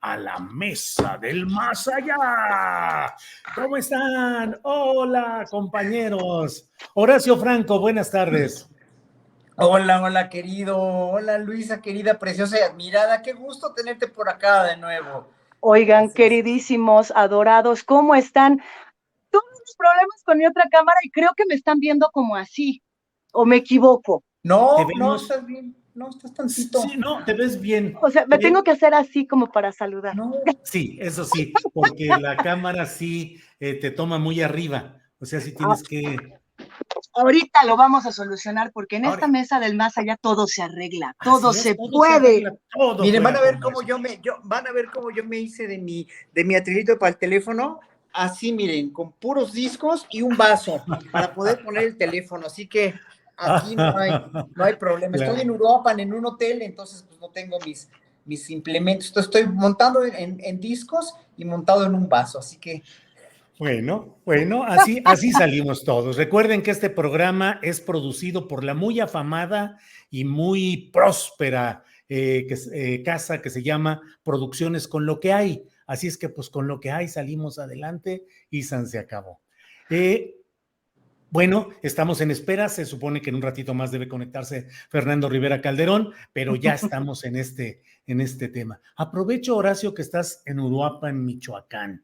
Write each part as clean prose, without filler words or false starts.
a la mesa del más allá. ¿Cómo están? Hola, compañeros. Horacio Franco, buenas tardes. Hola, hola, querido. Hola, Luisa, querida, preciosa y admirada. Qué gusto tenerte por acá de nuevo. Oigan, gracias. Queridísimos, adorados, ¿cómo están? Tuve unos problemas con mi otra cámara y creo que me están viendo como así, ¿o me equivoco? No, no, estás bien. No, estás tantito. Sí, no, te ves bien. O sea, me tengo que hacer así como para saludar. No. Sí, eso sí, porque la cámara sí te toma muy arriba. O sea, sí tienes que... Ahorita lo vamos a solucionar porque en esta mesa del más allá todo se arregla, todo se puede. Miren, van a ver cómo yo me hice de mi atrilito para el teléfono, así miren, con puros discos y un vaso para poder poner el teléfono, así que aquí no hay problema. Estoy en Uruapan, en un hotel, entonces pues no tengo mis implementos. Entonces, estoy montado en discos y montado en un vaso, así que... Bueno, así salimos todos. Recuerden que este programa es producido por la muy afamada y muy próspera casa que se llama Producciones Con Lo Que Hay. Así es que pues con lo que hay salimos adelante y se acabó. Bueno, estamos en espera, se supone que en un ratito más debe conectarse Fernando Rivera Calderón, pero ya estamos en este tema. Aprovecho, Horacio, que estás en Uruapan, Michoacán.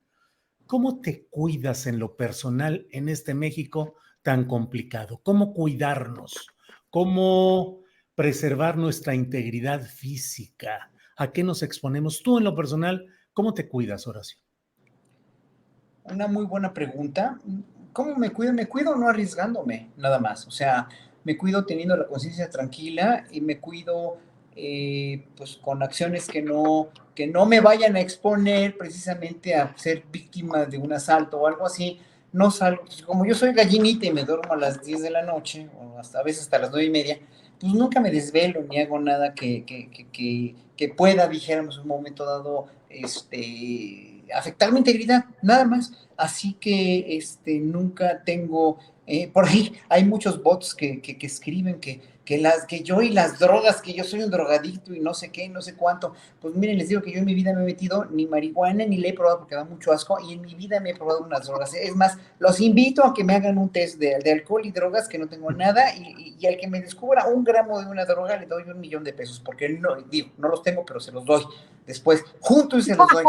¿Cómo te cuidas en lo personal en este México tan complicado? ¿Cómo cuidarnos? ¿Cómo preservar nuestra integridad física? ¿A qué nos exponemos? Tú en lo personal, ¿cómo te cuidas, Horacio? Una muy buena pregunta. ¿Cómo me cuido? Me cuido no arriesgándome, nada más. O sea, me cuido teniendo la conciencia tranquila y me cuido pues con acciones que no me vayan a exponer precisamente a ser víctima de un asalto o algo así. No salgo, como yo soy gallinita y me duermo a las 10 de la noche, o hasta a veces hasta las 9:30, pues nunca me desvelo ni hago nada que pueda, dijéramos, en un momento dado, afectar mi integridad, nada más. Así que nunca tengo, por ahí hay muchos bots que escriben que yo y las drogas, que yo soy un drogadicto y no sé qué, no sé cuánto. Pues miren, les digo que yo en mi vida me he metido ni marihuana ni la he probado porque da mucho asco, y en mi vida me he probado unas drogas. Es más, los invito a que me hagan un test de alcohol y drogas, que no tengo nada, y al que me descubra 1 gramo de una droga le doy $1,000,000, porque no los tengo, pero se los doy después, juntos, y se los doy.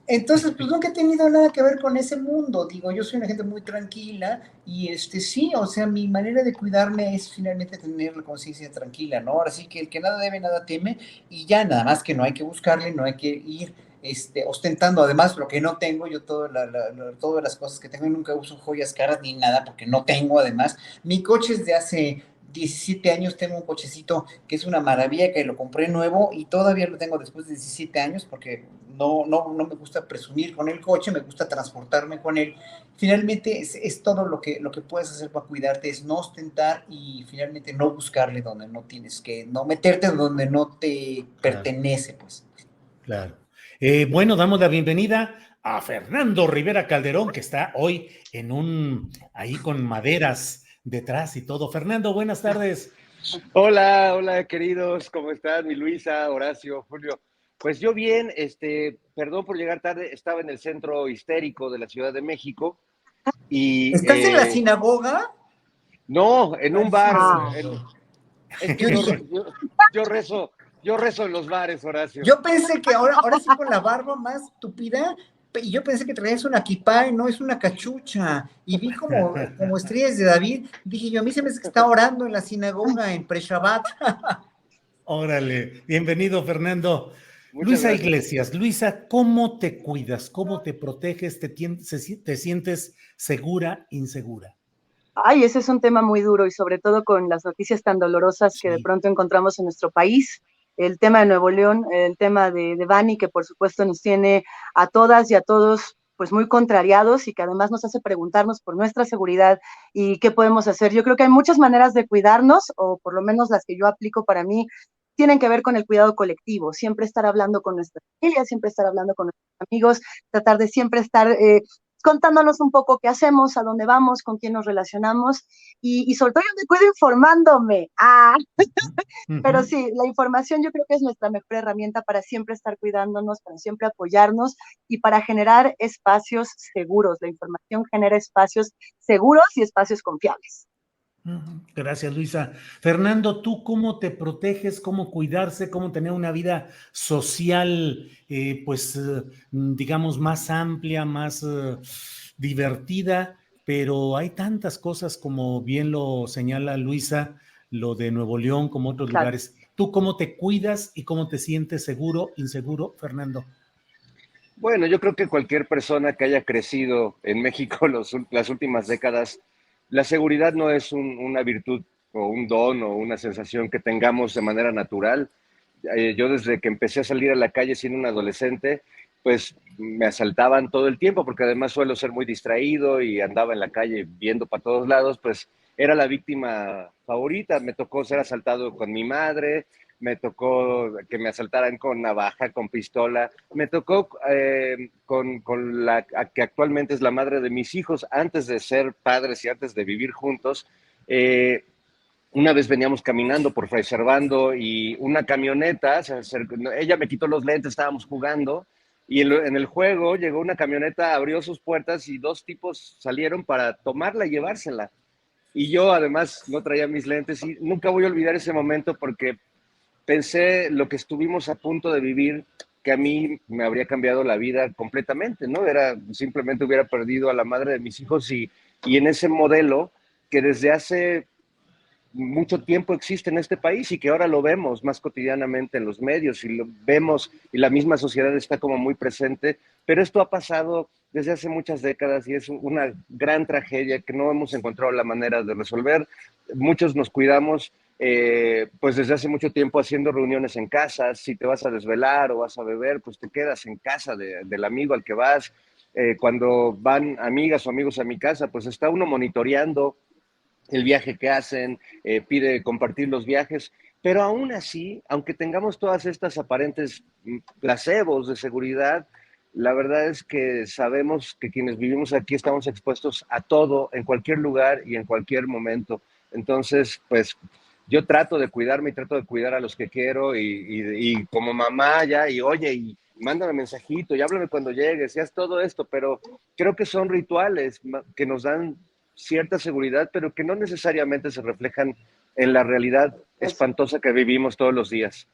Entonces, pues nunca he tenido nada que ver con ese mundo. Digo, yo soy una gente muy tranquila y sí, o sea, mi manera de cuidarme es finalmente tener la conciencia tranquila, ¿no? Ahora sí que el que nada debe, nada teme, y ya nada más que no hay que buscarle, no hay que ir ostentando además lo que no tengo. Yo todas las cosas que tengo, nunca uso joyas caras ni nada porque no tengo. Además, mi coche es de hace 17 años, tengo un cochecito que es una maravilla, que lo compré nuevo y todavía lo tengo después de 17 años porque no me gusta presumir con el coche, me gusta transportarme con él. Finalmente es todo lo que puedes hacer para cuidarte, es no ostentar y finalmente no buscarle donde no tienes que, no meterte donde no te pertenece, pues. Claro. Bueno, damos la bienvenida a Fernando Rivera Calderón, que está hoy ahí con maderas detrás y todo. Fernando, buenas tardes. Hola, queridos, ¿cómo están? Mi Luisa, Horacio, Julio. Pues yo bien, perdón por llegar tarde, estaba en el centro histérico de la Ciudad de México y... ¿Estás en la sinagoga? No, en un bar. Es que yo rezo en los bares, Horacio. Yo pensé que ahora sí, con la barba más tupida, y yo pensé que traías una kipá y no es una cachucha, y vi como estrellas de David. Dije yo, a mí se me hace que está orando en la sinagoga en Pre-Shabbat. Órale, bienvenido, Fernando. Muchas Luisa gracias. Iglesias, Luisa, ¿cómo te cuidas? ¿Cómo te proteges? ¿Te sientes segura, insegura? Ay, ese es un tema muy duro y sobre todo con las noticias tan dolorosas que de Sí. pronto encontramos en nuestro país. El tema de Nuevo León, el tema de Bani, que por supuesto nos tiene a todas y a todos pues muy contrariados y que además nos hace preguntarnos por nuestra seguridad y qué podemos hacer. Yo creo que hay muchas maneras de cuidarnos, o por lo menos las que yo aplico para mí, tienen que ver con el cuidado colectivo, siempre estar hablando con nuestra familia, siempre estar hablando con nuestros amigos, tratar de siempre estar contándonos un poco qué hacemos, a dónde vamos, con quién nos relacionamos y sobre todo yo me cuido informándome. Pero sí, la información yo creo que es nuestra mejor herramienta para siempre estar cuidándonos, para siempre apoyarnos y para generar espacios seguros. La información genera espacios seguros y espacios confiables. Gracias, Luisa. Fernando, ¿tú cómo te proteges, cómo cuidarse, cómo tener una vida social, digamos, más amplia, más divertida? Pero hay tantas cosas, como bien lo señala Luisa, lo de Nuevo León, como otros Claro. lugares. ¿Tú cómo te cuidas y cómo te sientes seguro, inseguro, Fernando? Bueno, yo creo que cualquier persona que haya crecido en México las últimas décadas, la seguridad no es una virtud o un don o una sensación que tengamos de manera natural. Yo desde que empecé a salir a la calle siendo un adolescente, pues me asaltaban todo el tiempo, porque además suelo ser muy distraído y andaba en la calle viendo para todos lados, pues era la víctima favorita. Me tocó ser asaltado con mi madre, me tocó que me asaltaran con navaja, con pistola, me tocó con la que actualmente es la madre de mis hijos, antes de ser padres y antes de vivir juntos. Una vez veníamos caminando por Fray Servando y una camioneta, ella me quitó los lentes, estábamos jugando, y en el juego llegó una camioneta, abrió sus puertas y dos tipos salieron para tomarla y llevársela. Y yo además no traía mis lentes y nunca voy a olvidar ese momento porque pensé lo que estuvimos a punto de vivir, que a mí me habría cambiado la vida completamente, ¿no? Simplemente hubiera perdido a la madre de mis hijos y en ese modelo que desde hace mucho tiempo existe en este país y que ahora lo vemos más cotidianamente en los medios y lo vemos y la misma sociedad está como muy presente, pero esto ha pasado desde hace muchas décadas y es una gran tragedia que no hemos encontrado la manera de resolver. Muchos nos cuidamos pues desde hace mucho tiempo haciendo reuniones en casa. Si te vas a desvelar o vas a beber, pues te quedas en casa del amigo al que vas. Cuando van amigas o amigos a mi casa, pues está uno monitoreando el viaje que hacen, pide compartir los viajes, pero aún así, aunque tengamos todas estas aparentes placebos de seguridad, la verdad es que sabemos que quienes vivimos aquí estamos expuestos a todo, en cualquier lugar y en cualquier momento. Entonces, pues yo trato de cuidarme y trato de cuidar a los que quiero y como mamá ya, y oye, y mándame mensajito y háblame cuando llegues, y haz todo esto, pero creo que son rituales que nos dan cierta seguridad, pero que no necesariamente se reflejan en la realidad espantosa que vivimos todos los días.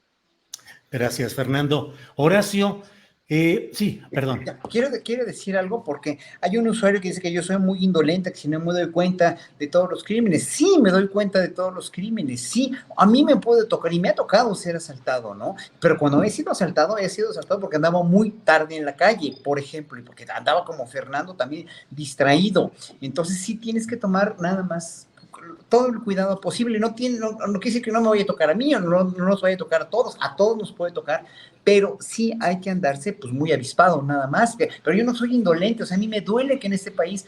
Gracias, Fernando. Horacio, sí, perdón. Quiero decir algo porque hay un usuario que dice que yo soy muy indolente, que si no me doy cuenta de todos los crímenes. Sí, me doy cuenta de todos los crímenes. Sí, a mí me puede tocar y me ha tocado ser asaltado, ¿no? Pero cuando he sido asaltado porque andaba muy tarde en la calle, por ejemplo, y porque andaba como Fernando también distraído. Entonces sí tienes que tomar nada más todo el cuidado posible. No quiere decir que no me vaya a tocar a mí o no nos vaya a tocar a todos nos puede tocar, pero sí hay que andarse pues muy avispado nada más. Pero yo no soy indolente, o sea, a mí me duele que en este país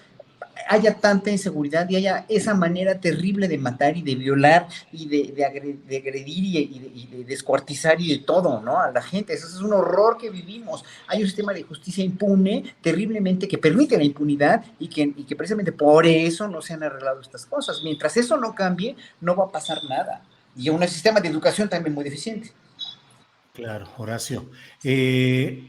haya tanta inseguridad y haya esa manera terrible de matar y de violar y de agredir y de descuartizar y de todo, ¿no? A la gente. Eso es un horror que vivimos. Hay un sistema de justicia impune terriblemente que permite la impunidad y que precisamente por eso no se han arreglado estas cosas. Mientras eso no cambie, no va a pasar nada. Y un sistema de educación también muy deficiente. Claro, Horacio.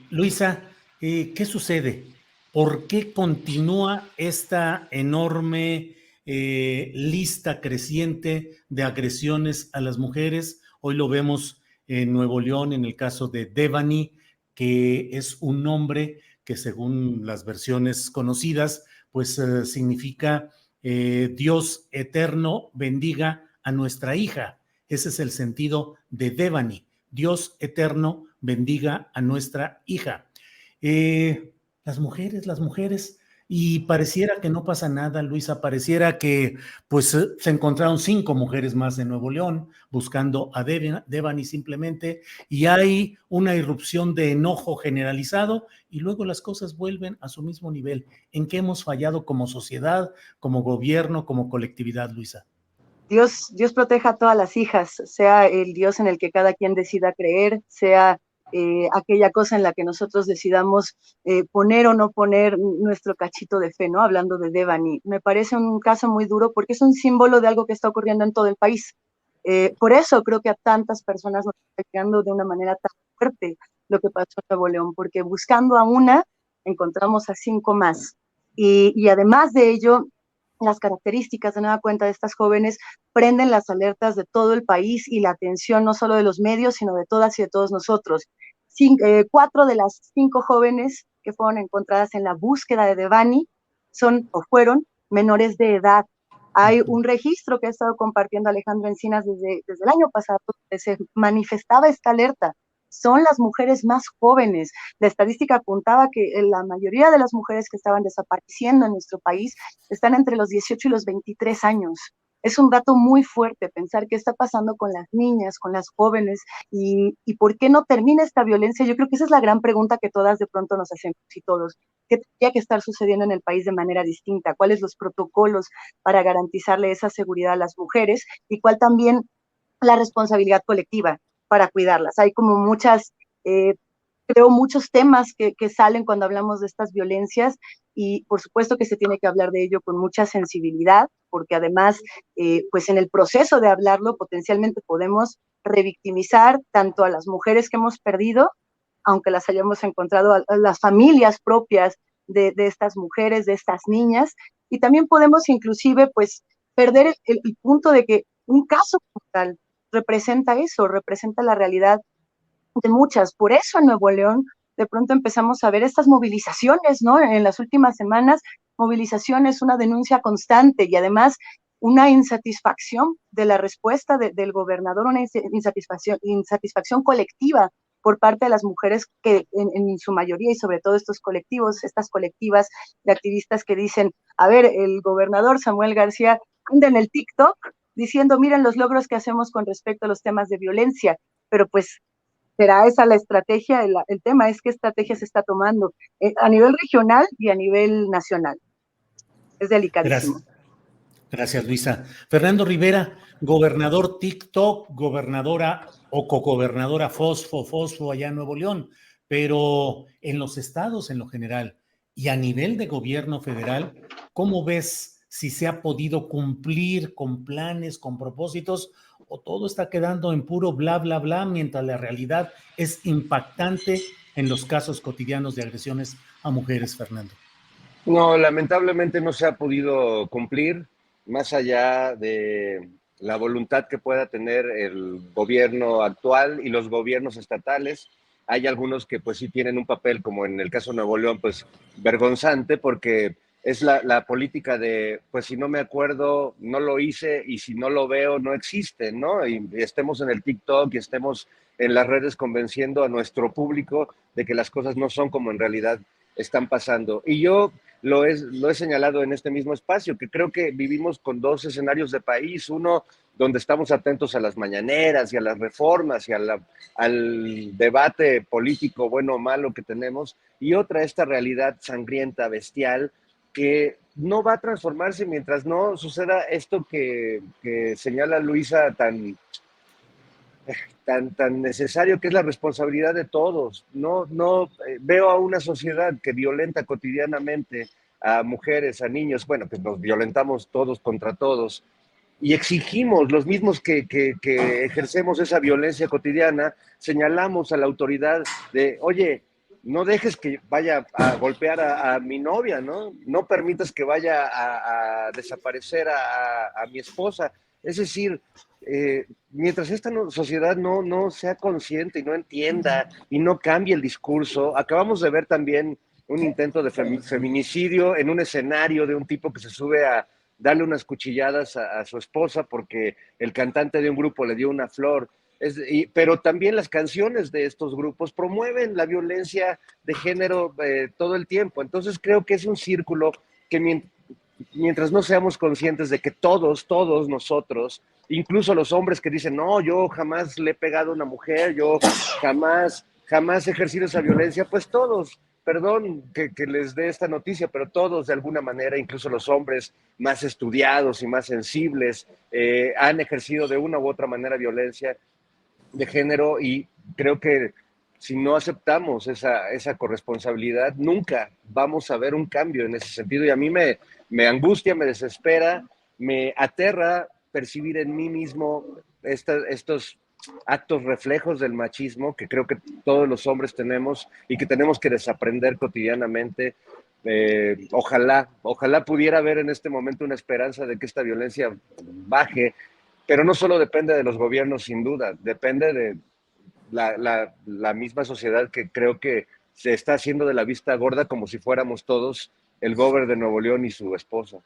Luisa, ¿qué sucede? ¿Por qué continúa esta enorme lista creciente de agresiones a las mujeres? Hoy lo vemos en Nuevo León, en el caso de Devani, que es un nombre que, según las versiones conocidas, pues significa Dios eterno bendiga a nuestra hija. Ese es el sentido de Devani. Dios eterno bendiga a nuestra hija. Las mujeres, y pareciera que no pasa nada, Luisa, pareciera que pues se encontraron 5 mujeres más en Nuevo León buscando a Devani simplemente, y hay una irrupción de enojo generalizado y luego las cosas vuelven a su mismo nivel. ¿En qué hemos fallado como sociedad, como gobierno, como colectividad, Luisa? Dios proteja a todas las hijas, sea el Dios en el que cada quien decida creer, sea aquella cosa en la que nosotros decidamos poner o no poner nuestro cachito de fe, ¿no? Hablando de Devani. Me parece un caso muy duro porque es un símbolo de algo que está ocurriendo en todo el país. Por eso creo que a tantas personas nos está llegando de una manera tan fuerte lo que pasó en Nuevo León, porque buscando a una, encontramos a 5 más. Y además de ello, las características de nueva cuenta de estas jóvenes prenden las alertas de todo el país y la atención no solo de los medios, sino de todas y de todos nosotros. 4 de las 5 jóvenes que fueron encontradas en la búsqueda de Devani son o fueron menores de edad. Hay un registro que ha estado compartiendo Alejandro Encinas desde el año pasado, donde se manifestaba esta alerta. Son las mujeres más jóvenes. La estadística apuntaba que la mayoría de las mujeres que estaban desapareciendo en nuestro país están entre los 18 y los 23 años. Es un dato muy fuerte pensar qué está pasando con las niñas, con las jóvenes y por qué no termina esta violencia. Yo creo que esa es la gran pregunta que todas de pronto nos hacemos y todos. ¿Qué tendría que estar sucediendo en el país de manera distinta? ¿Cuáles los protocolos para garantizarle esa seguridad a las mujeres? Y cuál también la responsabilidad colectiva para cuidarlas. Hay como creo muchos temas que salen cuando hablamos de estas violencias y por supuesto que se tiene que hablar de ello con mucha sensibilidad, porque además, pues en el proceso de hablarlo potencialmente podemos revictimizar tanto a las mujeres que hemos perdido, aunque las hayamos encontrado, a las familias propias de estas mujeres, de estas niñas, y también podemos inclusive pues perder el punto de que un caso como tal representa eso, representa la realidad de muchas. Por eso en Nuevo León de pronto empezamos a ver estas movilizaciones, ¿no? En las últimas semanas, movilizaciones, una denuncia constante y además una insatisfacción de la respuesta del gobernador, una insatisfacción colectiva por parte de las mujeres que en su mayoría y sobre todo estos colectivos, estas colectivas de activistas que dicen, a ver, el gobernador Samuel García anda en el TikTok diciendo, miren los logros que hacemos con respecto a los temas de violencia, pero pues será esa la estrategia, el tema es qué estrategia se está tomando a nivel regional y a nivel nacional. Es delicadísimo. Gracias, Luisa. Fernando Rivera, gobernador TikTok, gobernadora o cogobernadora Fosfo allá en Nuevo León, pero en los estados en lo general y a nivel de gobierno federal, ¿cómo ves si se ha podido cumplir con planes, con propósitos, o todo está quedando en puro bla, bla, bla, mientras la realidad es impactante en los casos cotidianos de agresiones a mujeres, Fernando? No, lamentablemente no se ha podido cumplir, más allá de la voluntad que pueda tener el gobierno actual y los gobiernos estatales. Hay algunos que pues sí tienen un papel, como en el caso de Nuevo León, pues vergonzante, porque es la política de, pues si no me acuerdo, no lo hice, y si no lo veo, no existe, ¿no? Y estemos en el TikTok y estemos en las redes convenciendo a nuestro público de que las cosas no son como en realidad están pasando. Y yo lo he señalado en este mismo espacio, que creo que vivimos con dos escenarios de país: uno donde estamos atentos a las mañaneras y a las reformas y al debate político bueno o malo que tenemos, y otra, esta realidad sangrienta, bestial, que no va a transformarse mientras no suceda esto que señala Luisa tan necesario, que es la responsabilidad de todos. No veo a una sociedad que violenta cotidianamente a mujeres, a niños. Bueno, pues nos violentamos todos contra todos y exigimos, los mismos que ejercemos esa violencia cotidiana, señalamos a la autoridad de, oye, no dejes que vaya a golpear a mi novia, ¿no? No permitas que vaya a desaparecer a mi esposa. Es decir, mientras esta sociedad no sea consciente y no entienda y no cambie el discurso. Acabamos de ver también un intento de feminicidio en un escenario de un tipo que se sube a darle unas cuchilladas a su esposa porque el cantante de un grupo le dio una flor. Pero también las canciones de estos grupos promueven la violencia de género todo el tiempo. Entonces creo que es un círculo que mientras no seamos conscientes de que todos nosotros, incluso los hombres que dicen, no, yo jamás le he pegado a una mujer, yo jamás he ejercido esa violencia, pues todos, perdón que les dé esta noticia, pero todos de alguna manera, incluso los hombres más estudiados y más sensibles, han ejercido de una u otra manera violencia de género, y creo que si no aceptamos esa corresponsabilidad, nunca vamos a ver un cambio en ese sentido. Y a mí me angustia, me desespera, me aterra percibir en mí mismo estos actos reflejos del machismo que creo que todos los hombres tenemos y que tenemos que desaprender cotidianamente. Ojalá pudiera haber en este momento una esperanza de que esta violencia baje, pero no solo depende de los gobiernos, sin duda, depende de la misma sociedad, que creo que se está haciendo de la vista gorda como si fuéramos todos el gobernador de Nuevo León y su esposa.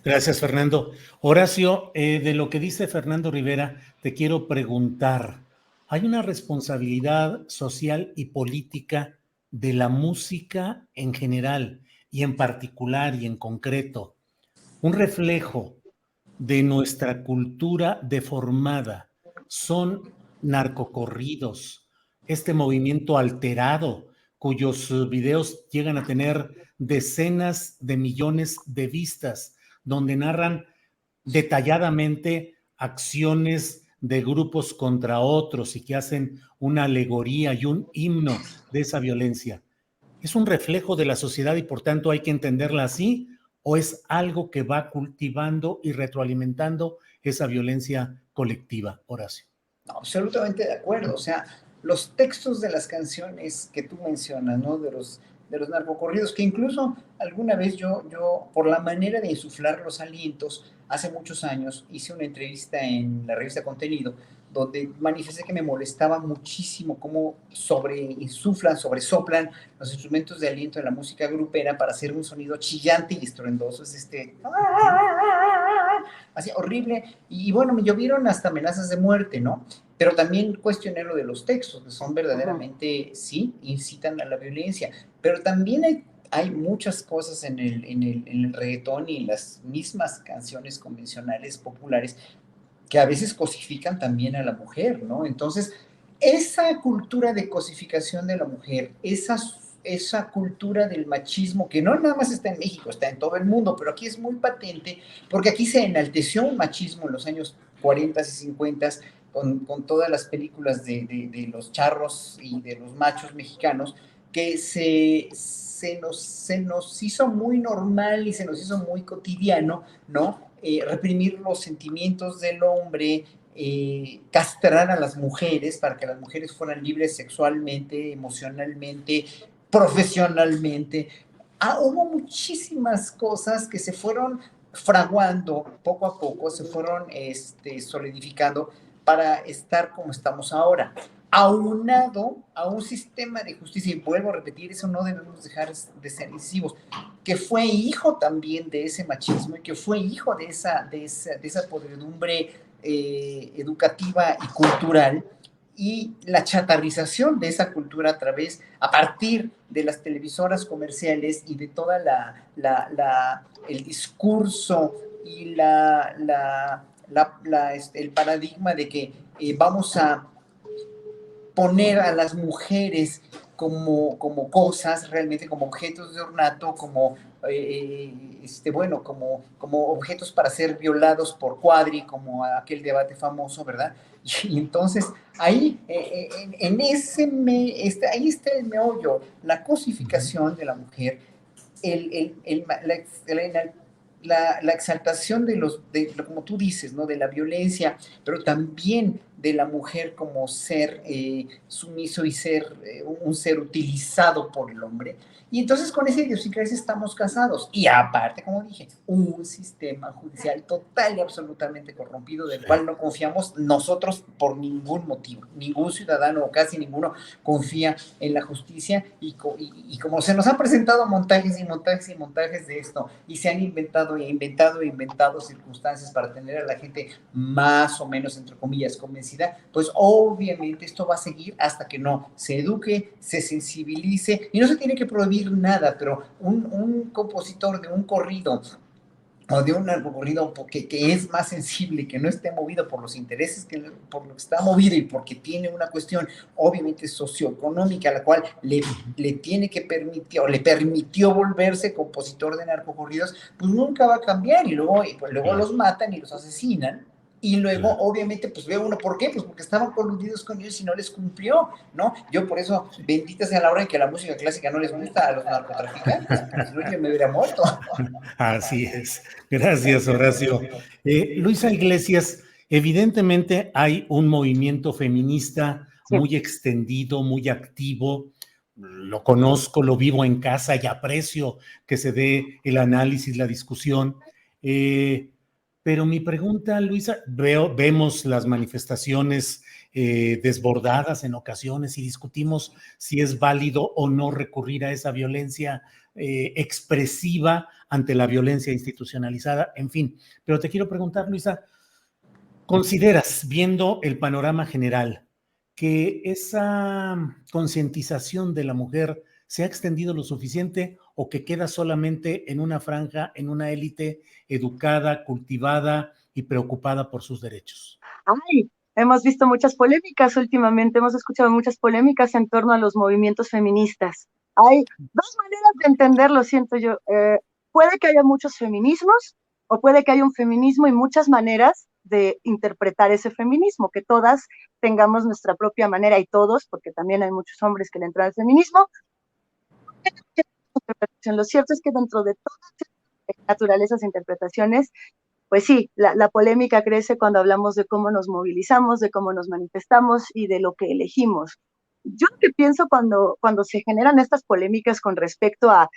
Gracias, Fernando. Horacio, de lo que dice Fernando Rivera, te quiero preguntar, ¿hay una responsabilidad social y política de la música en general y en particular y en concreto, un reflejo de nuestra cultura deformada? Son narcocorridos, este movimiento alterado, cuyos videos llegan a tener decenas de millones de vistas, donde narran detalladamente acciones de grupos contra otros y que hacen una alegoría y un himno de esa violencia. ¿Es un reflejo de la sociedad y por tanto hay que entenderla así? ¿O es algo que va cultivando y retroalimentando esa violencia colectiva, Horacio? No, absolutamente de acuerdo. O sea, los textos de las canciones que tú mencionas, ¿no? De los narcocorridos, que incluso alguna vez yo, por la manera de insuflar los alientos, hace muchos años hice una entrevista en la revista Contenido, donde manifesté que me molestaba muchísimo cómo sobresoplan los instrumentos de aliento en la música grupera para hacer un sonido chillante y estruendoso. Es así horrible, y bueno, me llovieron hasta amenazas de muerte, ¿no? Pero también cuestioné lo de los textos, que son verdaderamente, sí, incitan a la violencia, pero también hay muchas cosas en el reggaetón y en las mismas canciones convencionales populares que a veces cosifican también a la mujer, ¿no? Entonces, esa cultura de cosificación de la mujer, esa cultura del machismo, que no nada más está en México, está en todo el mundo, pero aquí es muy patente, porque aquí se enalteció un machismo en los años 40 y 50 con todas las películas de los charros y de los machos mexicanos, que se nos hizo muy normal y se nos hizo muy cotidiano, ¿no? Reprimir los sentimientos del hombre, castrar a las mujeres para que las mujeres fueran libres sexualmente, emocionalmente, profesionalmente. Hubo muchísimas cosas que se fueron fraguando poco a poco, se fueron solidificando para estar como estamos ahora, aunado a un sistema de justicia, y vuelvo a repetir, eso no debemos dejar de ser incisivos, que fue hijo también de ese machismo y que fue hijo de esa podredumbre educativa y cultural, y la chatarrización de esa cultura a partir de las televisoras comerciales y de toda el discurso y el paradigma de que vamos a poner a las mujeres como cosas, realmente como objetos de ornato, como objetos para ser violados por Cuadri, como aquel debate famoso, ¿verdad? Y entonces ahí, ahí está el meollo, la cosificación de la mujer, la exaltación como tú dices, ¿no? De la violencia, pero también de la mujer como ser sumiso y ser un ser utilizado por el hombre. Y entonces con esa idiosincrasia estamos casados. Y aparte, como dije, un sistema judicial total y absolutamente corrompido, del cual no confiamos nosotros por ningún motivo. Ningún ciudadano o casi ninguno confía en la justicia, y como se nos han presentado montajes y montajes y montajes de esto, y se han inventado circunstancias para tener a la gente más o menos, entre comillas, convencida, pues obviamente esto va a seguir hasta que no se eduque, se sensibilice, y no se tiene que prohibir nada, pero un compositor de un corrido o de un narcocorrido que es más sensible, que no esté movido por los intereses, por lo que está movido, y porque tiene una cuestión obviamente socioeconómica, a la cual le tiene que permitir, o le permitió volverse compositor de narcocorridos, pues nunca va a cambiar, y luego los matan y los asesinan, Y luego, Claro. obviamente, pues veo uno, ¿por qué? Pues porque estaban coludidos con ellos y no les cumplió, ¿no? Yo por eso, bendita sea la hora en que la música clásica no les gusta a los narcotraficantes, porque si no yo me hubiera muerto. Así es. Gracias, Horacio. Luisa Iglesias, evidentemente hay un movimiento feminista Sí. muy extendido, muy activo. Lo conozco, lo vivo en casa y aprecio que se dé el análisis, la discusión. Eh, pero mi pregunta, Luisa, vemos las manifestaciones desbordadas en ocasiones y discutimos si es válido o no recurrir a esa violencia expresiva ante la violencia institucionalizada, en fin. Pero te quiero preguntar, Luisa, ¿consideras, viendo el panorama general, que esa concientización de la mujer se ha extendido lo suficiente o que queda solamente en una franja, en una élite educada, cultivada y preocupada por sus derechos? Ay, hemos visto muchas polémicas últimamente, hemos escuchado muchas polémicas en torno a los movimientos feministas. Hay dos maneras de entenderlo, siento yo. Puede que haya muchos feminismos o puede que haya un feminismo y muchas maneras de interpretar ese feminismo, que todas tengamos nuestra propia manera y todos, porque también hay muchos hombres que le entran al feminismo. Lo cierto es que dentro de todas las naturalezas e interpretaciones, pues sí, la polémica crece cuando hablamos de cómo nos movilizamos, de cómo nos manifestamos y de lo que elegimos. Yo lo que pienso cuando se generan estas polémicas con respecto a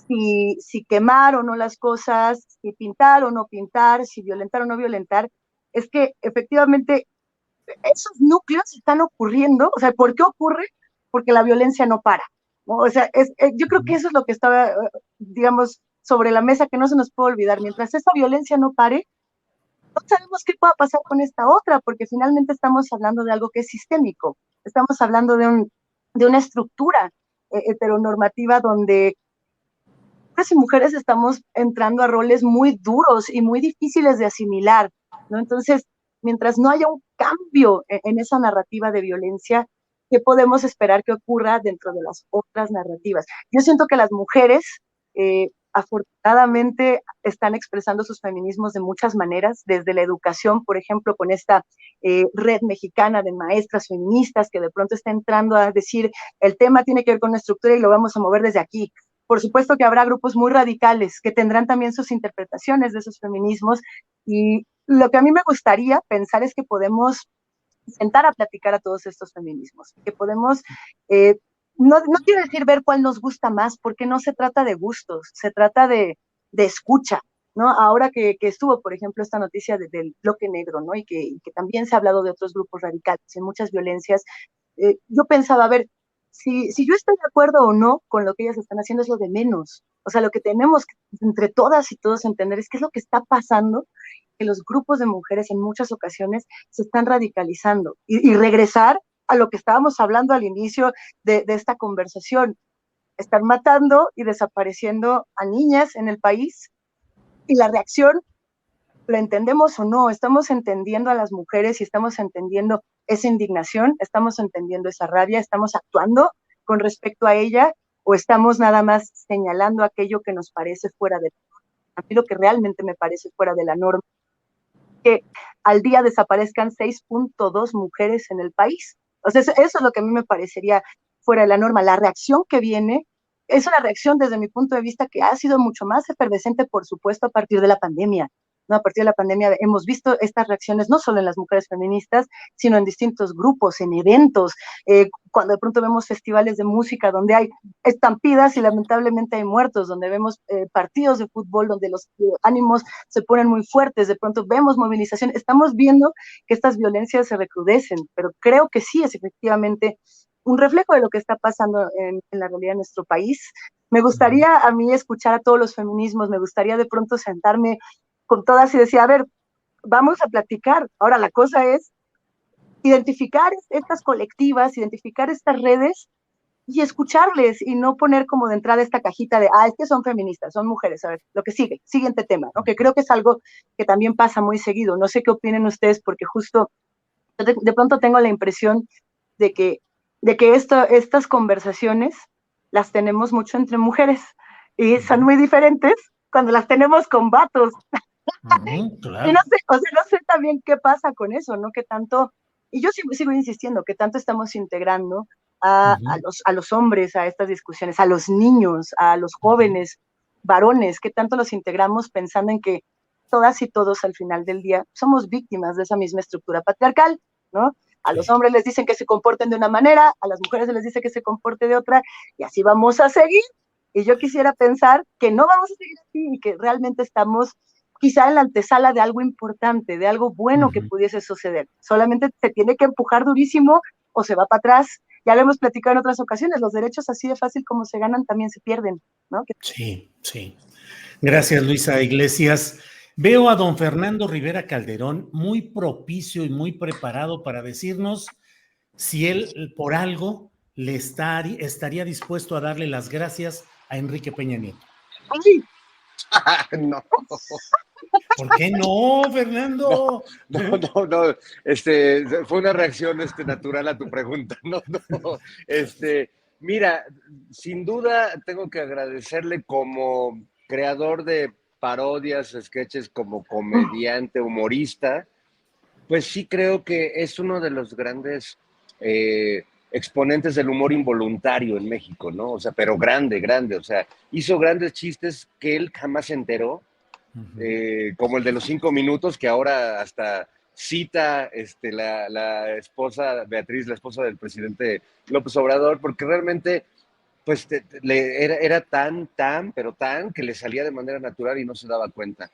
si quemar o no las cosas, si pintar o no pintar, si violentar o no violentar, es que efectivamente esos núcleos están ocurriendo. O sea, ¿por qué ocurre? Porque la violencia no para, ¿no? O sea, yo creo que eso es lo que estaba, digamos, sobre la mesa, que no se nos puede olvidar. Mientras esa violencia no pare, no sabemos qué pueda pasar con esta otra, porque finalmente estamos hablando de algo que es sistémico, estamos hablando de una estructura heteronormativa donde hombres y mujeres estamos entrando a roles muy duros y muy difíciles de asimilar, ¿no? Entonces, mientras no haya un cambio en esa narrativa de violencia, ¿qué podemos esperar que ocurra dentro de las otras narrativas? Yo siento que las mujeres, afortunadamente, están expresando sus feminismos de muchas maneras, desde la educación, por ejemplo, con esta red mexicana de maestras feministas que de pronto está entrando a decir, el tema tiene que ver con una estructura y lo vamos a mover desde aquí. Por supuesto que habrá grupos muy radicales que tendrán también sus interpretaciones de esos feminismos, y lo que a mí me gustaría pensar es que podemos sentar a platicar a todos estos feminismos, que podemos, no quiero decir ver cuál nos gusta más, porque no se trata de gustos, se trata de escucha, ¿no? Ahora que estuvo, por ejemplo, esta noticia del bloque negro, ¿no? Y que también se ha hablado de otros grupos radicales y muchas violencias, yo pensaba, a ver, si yo estoy de acuerdo o no con lo que ellas están haciendo es lo de menos. O sea, lo que tenemos que, entre todas y todos, entender es qué es lo que está pasando, que los grupos de mujeres en muchas ocasiones se están radicalizando y regresar a lo que estábamos hablando al inicio de esta conversación. Están matando y desapareciendo a niñas en el país, y la reacción, ¿lo entendemos o no? Estamos entendiendo a las mujeres y estamos entendiendo esa indignación, estamos entendiendo esa rabia, estamos actuando con respecto a ella, o estamos nada más señalando aquello que nos parece fuera de la norma. A mí lo que realmente me parece fuera de la norma es que al día desaparezcan 6.2 mujeres en el país. O sea, eso es lo que a mí me parecería fuera de la norma. La reacción que viene es una reacción, desde mi punto de vista, que ha sido mucho más efervescente, por supuesto, a partir de la pandemia. ¿No? A partir de la pandemia hemos visto estas reacciones no solo en las mujeres feministas, sino en distintos grupos, en eventos, cuando de pronto vemos festivales de música donde hay estampidas y lamentablemente hay muertos, donde vemos partidos de fútbol donde los ánimos se ponen muy fuertes, de pronto vemos movilización, estamos viendo que estas violencias se recrudecen, pero creo que sí es efectivamente un reflejo de lo que está pasando en la realidad de nuestro país. Me gustaría a mí escuchar a todos los feminismos, me gustaría de pronto sentarme con todas y decir, a ver, vamos a platicar. Ahora la cosa es identificar estas colectivas, identificar estas redes y escucharles, y no poner como de entrada esta cajita de, es que son feministas, son mujeres. A ver, lo que sigue, siguiente tema, ¿no? Que creo que es algo que también pasa muy seguido. No sé qué opinen ustedes, porque justo de pronto tengo la impresión de que estas conversaciones las tenemos mucho entre mujeres y son muy diferentes cuando las tenemos con vatos. Y no Claro. sé, o sea, no sé también qué pasa con eso, ¿no? Que tanto, y yo sigo insistiendo, que tanto estamos integrando Ujú, a los hombres a estas discusiones, a los niños, a los ujú. jóvenes, varones, que tanto los integramos pensando en que todas y todos al final del día somos víctimas de esa misma estructura patriarcal, ¿no? A los Sí. hombres les dicen que se comporten de una manera, a las mujeres se les dice que se comporte de otra, y así vamos a seguir. Y yo quisiera pensar que no vamos a seguir así y que realmente estamos quizá en la antesala de algo importante, de algo bueno que Ujú. pudiese suceder. Solamente se tiene que empujar durísimo o se va para atrás. Ya lo hemos platicado en otras ocasiones, los derechos así de fácil como se ganan también se pierden, ¿no? Sí, sí. Gracias, Luisa Iglesias. Veo a don Fernando Rivera Calderón muy propicio y muy preparado para decirnos si él por algo estaría dispuesto a darle las gracias a Enrique Peña Nieto. Ay, No, ¿Por qué no, no, Fernando? no, no, no, fue una reacción natural a tu pregunta. No, no, mira, sin duda tengo que agradecerle como creador de parodias, sketches, como comediante, humorista. Pues sí creo que es uno de los grandes exponentes del humor involuntario en México, ¿no? O sea, pero grande, grande. O sea, hizo grandes chistes que él jamás se enteró, Ujú. como el de los 5 minutos, que ahora hasta cita la esposa, Beatriz, la esposa del presidente López Obrador, porque realmente pues era tan, pero tan, que le salía de manera natural y no se daba cuenta.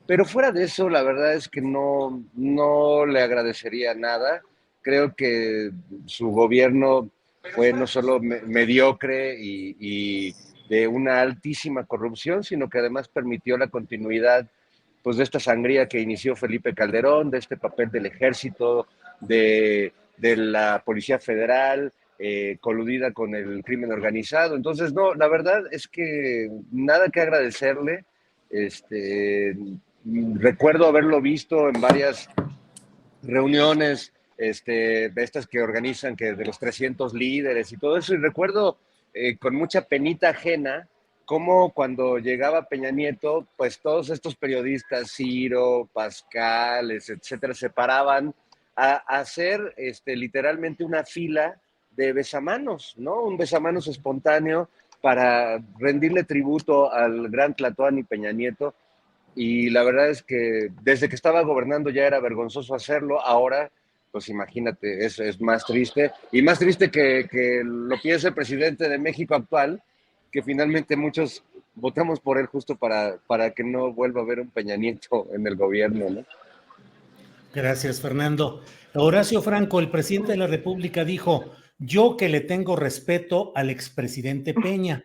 Pero fuera de eso, la verdad es que no le agradecería nada. Creo que su gobierno fue no solo mediocre y de una altísima corrupción, sino que además permitió la continuidad pues, de esta sangría que inició Felipe Calderón, de este papel del ejército, de la Policía Federal, coludida con el crimen organizado. Entonces, no, la verdad es que nada que agradecerle. Este, Recuerdo haberlo visto en varias reuniones, estas que organizan, que de los 300 líderes y todo eso, y recuerdo con mucha penita ajena cómo cuando llegaba Peña Nieto, pues todos estos periodistas, Ciro, Pascal, etcétera, se paraban a hacer literalmente una fila de besamanos, ¿no? Un besamanos espontáneo para rendirle tributo al gran Tlatoani Peña Nieto, y la verdad es que desde que estaba gobernando ya era vergonzoso hacerlo, ahora pues imagínate, es más triste, y más triste que lo piense el presidente de México actual, que finalmente muchos votamos por él justo para que no vuelva a haber un Peña Nieto en el gobierno, ¿no? Gracias, Fernando. Horacio Franco, el presidente de la República, dijo, yo que le tengo respeto al expresidente Peña.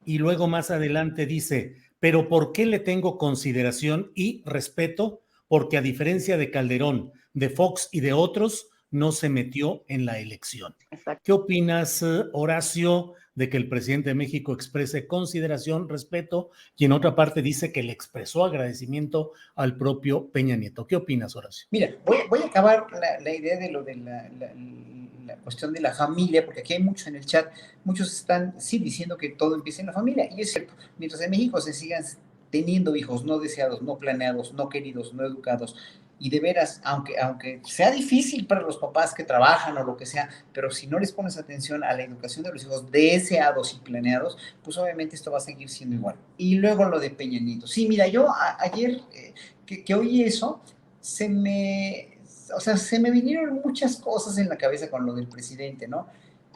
Y luego más adelante dice, pero ¿por qué le tengo consideración y respeto? Porque a diferencia de Calderón, de Fox y de otros, no se metió en la elección. exacto. ¿Qué opinas, Horacio, de que el presidente de México exprese consideración, respeto, y en otra parte dice que le expresó agradecimiento al propio Peña Nieto? ¿Qué opinas, Horacio? Mira, voy a acabar la idea de lo de la cuestión de la familia, porque aquí hay muchos en el chat, muchos están sí diciendo que todo empieza en la familia, y es cierto, mientras en México se sigan teniendo hijos no deseados, no planeados, no queridos, no educados, y de veras, aunque sea difícil para los papás que trabajan o lo que sea, pero si no les pones atención a la educación de los hijos deseados y planeados, pues obviamente esto va a seguir siendo igual. Y luego lo de Peña Nieto. Sí, mira, yo ayer que oí eso, se me vinieron muchas cosas en la cabeza con lo del presidente, ¿no?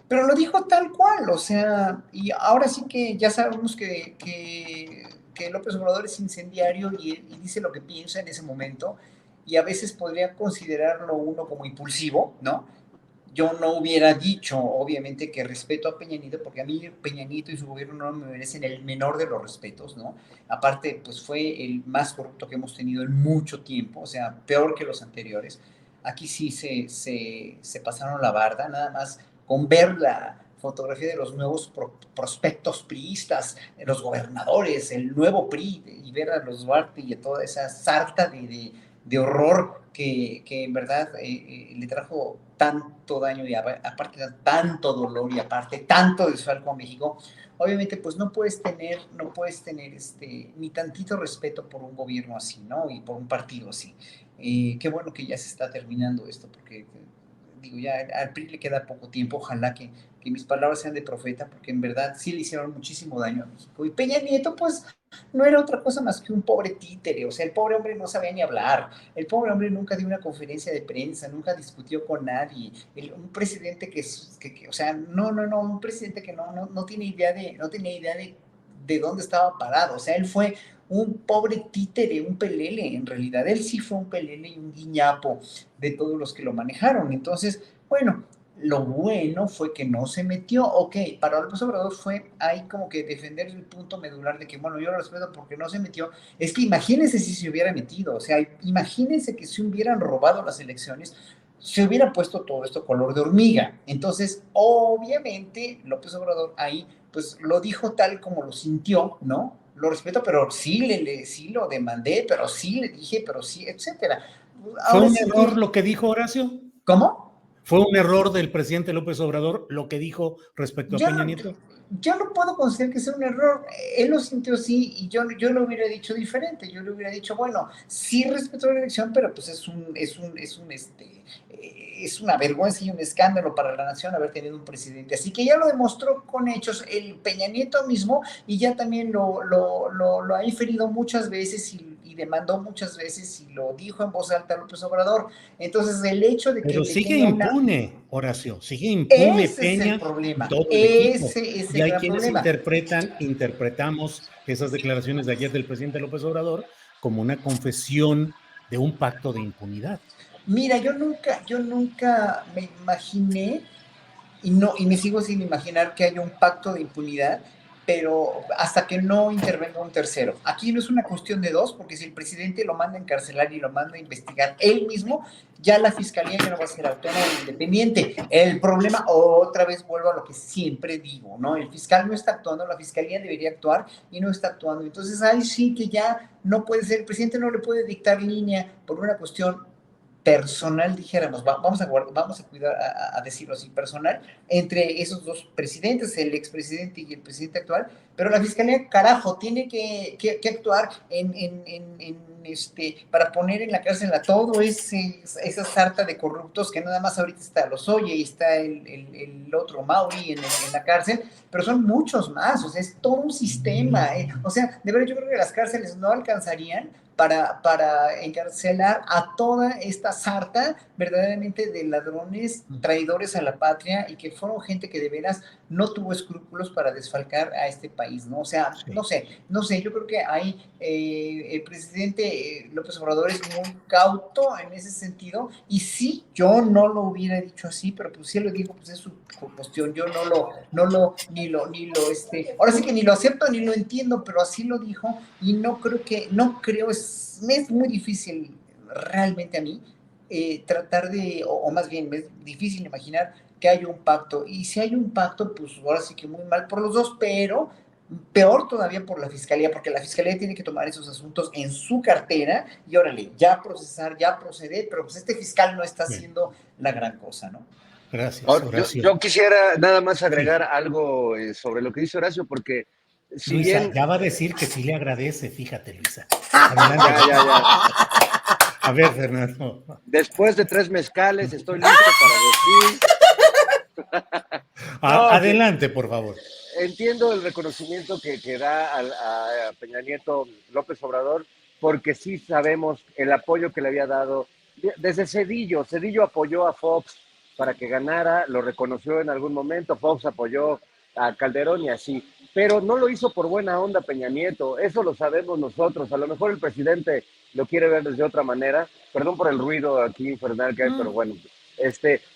Pero lo dijo tal cual, o sea, y ahora sí que ya sabemos que López Obrador es incendiario y dice lo que piensa en ese momento, y a veces podría considerarlo uno como impulsivo, ¿no? Yo no hubiera dicho, obviamente, que respeto a Peña Nieto, porque a mí Peña Nieto y su gobierno no me merecen el menor de los respetos, ¿no? Aparte, pues fue el más corrupto que hemos tenido en mucho tiempo, o sea, peor que los anteriores. Aquí sí se pasaron la barda, nada más con ver la fotografía de los nuevos prospectos priistas, los gobernadores, el nuevo PRI, y ver a los Duarte y a toda esa sarta de horror que en verdad le trajo tanto daño y aparte tanto dolor y aparte tanto desfalco a México. Obviamente pues no puedes tener ni tantito respeto por un gobierno así, ¿no? Y por un partido así. Qué bueno que ya se está terminando esto, porque digo, ya al PRI le queda poco tiempo, ojalá que mis palabras sean de profeta, porque en verdad sí le hicieron muchísimo daño a México. Y Peña Nieto, pues, no era otra cosa más que un pobre títere, o sea, el pobre hombre no sabía ni hablar, el pobre hombre nunca dio una conferencia de prensa, nunca discutió con nadie, un presidente o sea, no, un presidente que no tiene idea no tenía idea de dónde estaba parado, o sea, él fue un pobre títere, un pelele, en realidad, él sí fue un pelele y un guiñapo de todos los que lo manejaron. Entonces, bueno, lo bueno fue que no se metió. Ok, para López Obrador fue ahí como que defender el punto medular de que, bueno, yo lo respeto porque no se metió. Es que imagínense si se hubiera metido, o sea, imagínense que si hubieran robado las elecciones, se hubiera puesto todo esto color de hormiga. Entonces, obviamente, López Obrador ahí, pues lo dijo tal como lo sintió, ¿no? Lo respeto, pero sí lo demandé, pero sí le dije, pero sí, etcétera. ¿Fue Ahora un sí error que, lo que dijo Horacio? ¿cómo? ¿Fue un error del presidente López Obrador lo que dijo respecto a Yo Peña no, Nieto? yo no puedo considerar que sea un error. Él lo sintió así y yo lo hubiera dicho diferente. Yo le hubiera dicho, bueno, sí respeto la elección, pero pues es una vergüenza y un escándalo para la nación haber tenido un presidente. Así que ya lo demostró con hechos el Peña Nieto mismo y ya también lo ha inferido muchas veces y demandó muchas veces y lo dijo en voz alta López Obrador. Entonces, el hecho de que Pero le sigue tenga una... impune, Horacio, sigue impune Ese es el Peña y problema, todo el equipo. ese es Y el hay gran quienes problema. interpretamos esas declaraciones de ayer del presidente López Obrador como una confesión de un pacto de impunidad. Mira, yo nunca me imaginé y me sigo sin imaginar que haya un pacto de impunidad, pero hasta que no intervenga un tercero. Aquí no es una cuestión de dos, porque si el presidente lo manda a encarcelar y lo manda a investigar él mismo, ya la fiscalía ya no va a ser autónoma e independiente. El problema, otra vez vuelvo a lo que siempre digo, ¿no? El fiscal no está actuando, la fiscalía debería actuar y no está actuando. Entonces ahí sí que ya no puede ser, el presidente no le puede dictar línea por una cuestión personal, dijéramos, vamos a cuidar a decirlo así, personal, entre esos dos presidentes, el expresidente y el presidente actual, pero la fiscalía, carajo, tiene que actuar para poner en la cárcel a todo esa sarta de corruptos que nada más ahorita está Lozoya y está el otro Mauri en la cárcel, pero son muchos más, o sea, es todo un sistema, o sea, de verdad yo creo que las cárceles no alcanzarían para encarcelar a toda esta sarta verdaderamente de ladrones, traidores a la patria y que fueron gente que de veras no tuvo escrúpulos para desfalcar a este país, ¿no? O sea, Sí. no sé, yo creo que ahí el presidente López Obrador es muy cauto en ese sentido y sí, yo no lo hubiera dicho así, pero pues sí lo dijo, pues es su cuestión, yo ahora sí que ni lo acepto ni lo entiendo, pero así lo dijo y es muy difícil realmente a mí tratar o más bien, es difícil imaginar que haya un pacto. Y si hay un pacto, pues ahora sí que muy mal por los dos, pero peor todavía por la fiscalía, porque la fiscalía tiene que tomar esos asuntos en su cartera y órale, ya procesar, ya proceder, pero pues este fiscal no está Bien, haciendo la gran cosa, ¿no? gracias, Ahora, Horacio. yo quisiera nada más agregar Sí, algo sobre lo que dice Horacio, porque si Luisa, bien, ya va a decir que sí le agradece, fíjate, Luisa. ya, Adelante. ya, ya, A ver, Fernando. después de 3 mezcales estoy listo para decir, no, que Adelante, por favor. entiendo el reconocimiento que da a Peña Nieto López Obrador, porque sí sabemos el apoyo que le había dado desde Cedillo. Cedillo apoyó a Fox para que ganara, lo reconoció en algún momento, Fox apoyó a Calderón y así, pero no lo hizo por buena onda Peña Nieto, eso lo sabemos nosotros, a lo mejor el presidente lo quiere ver desde otra manera, perdón por el ruido aquí infernal que hay, pero bueno,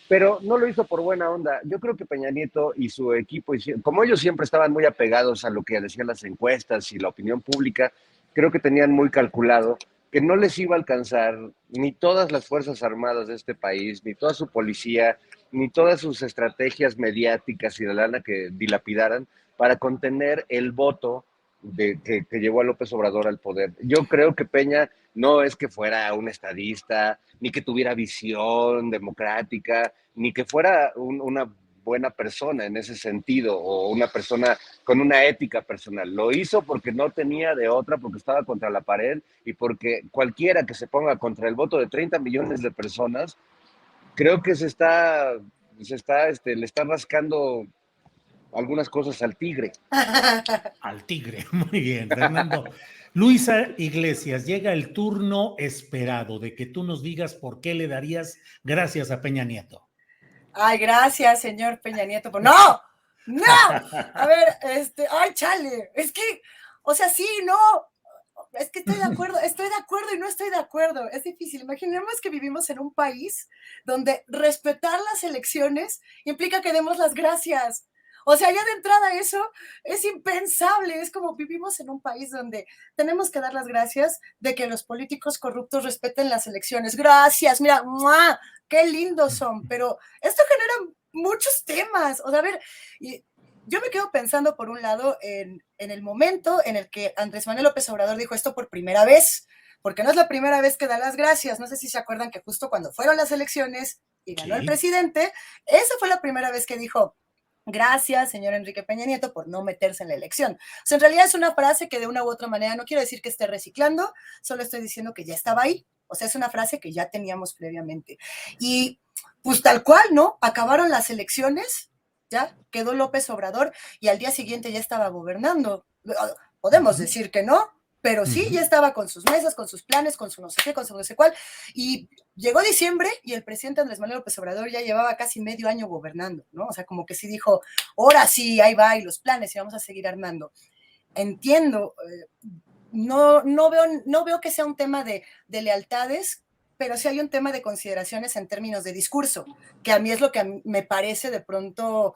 pero no lo hizo por buena onda. Yo creo que Peña Nieto y su equipo, como ellos siempre estaban muy apegados a lo que decían las encuestas y la opinión pública, creo que tenían muy calculado que no les iba a alcanzar ni todas las Fuerzas Armadas de este país, ni toda su policía, ni todas sus estrategias mediáticas y de lana que dilapidaran para contener el voto que llevó a López Obrador al poder. Yo creo que Peña no es que fuera un estadista, ni que tuviera visión democrática, ni que fuera una buena persona en ese sentido, o una persona con una ética personal. Lo hizo porque no tenía de otra, porque estaba contra la pared y porque cualquiera que se ponga contra el voto de 30 millones de personas, creo que le está rascando algunas cosas al tigre. Al tigre, muy bien, Fernando. Luisa Iglesias, llega el turno esperado de que tú nos digas por qué le darías gracias a Peña Nieto. Ay, gracias, señor Peña Nieto. ¡No! ¡No! A ver, ay, chale. Es que, o sea, sí, no. Es que estoy de acuerdo y no estoy de acuerdo. Es difícil. Imaginemos que vivimos en un país donde respetar las elecciones implica que demos las gracias. O sea, ya de entrada eso es impensable. Es como vivimos en un país donde tenemos que dar las gracias de que los políticos corruptos respeten las elecciones. Gracias, mira, ¡mua! Qué lindos son, pero esto genera muchos temas. O sea, a ver, yo me quedo pensando por un lado en el momento en el que Andrés Manuel López Obrador dijo esto por primera vez, porque no es la primera vez que da las gracias. No sé si se acuerdan que justo cuando fueron las elecciones y ganó el presidente, esa fue la primera vez que dijo: gracias, señor Enrique Peña Nieto, por no meterse en la elección. O sea, en realidad es una frase que de una u otra manera, no quiero decir que esté reciclando, solo estoy diciendo que ya estaba ahí. O sea, es una frase que ya teníamos previamente. Y pues tal cual, ¿no? Acabaron las elecciones, ya quedó López Obrador y al día siguiente ya estaba gobernando. Podemos decir que no, pero sí, ya estaba con sus mesas, con sus planes, con su no sé qué, con su no sé cuál. Y llegó diciembre y el presidente Andrés Manuel López Obrador ya llevaba casi medio año gobernando, ¿no? O sea, como que sí dijo, ahora sí, ahí va, y los planes, y vamos a seguir armando. Entiendo, no veo que sea un tema de lealtades, pero sí hay un tema de consideraciones en términos de discurso, que a mí es lo que a mí me parece de pronto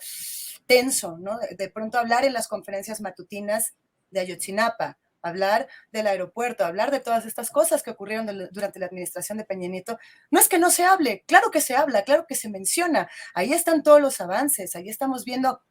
tenso, ¿no? De pronto hablar en las conferencias matutinas de Ayotzinapa, hablar del aeropuerto, hablar de todas estas cosas que ocurrieron durante la administración de Peña Nieto. No es que no se hable, claro que se habla, claro que se menciona, ahí están todos los avances, ahí estamos viendo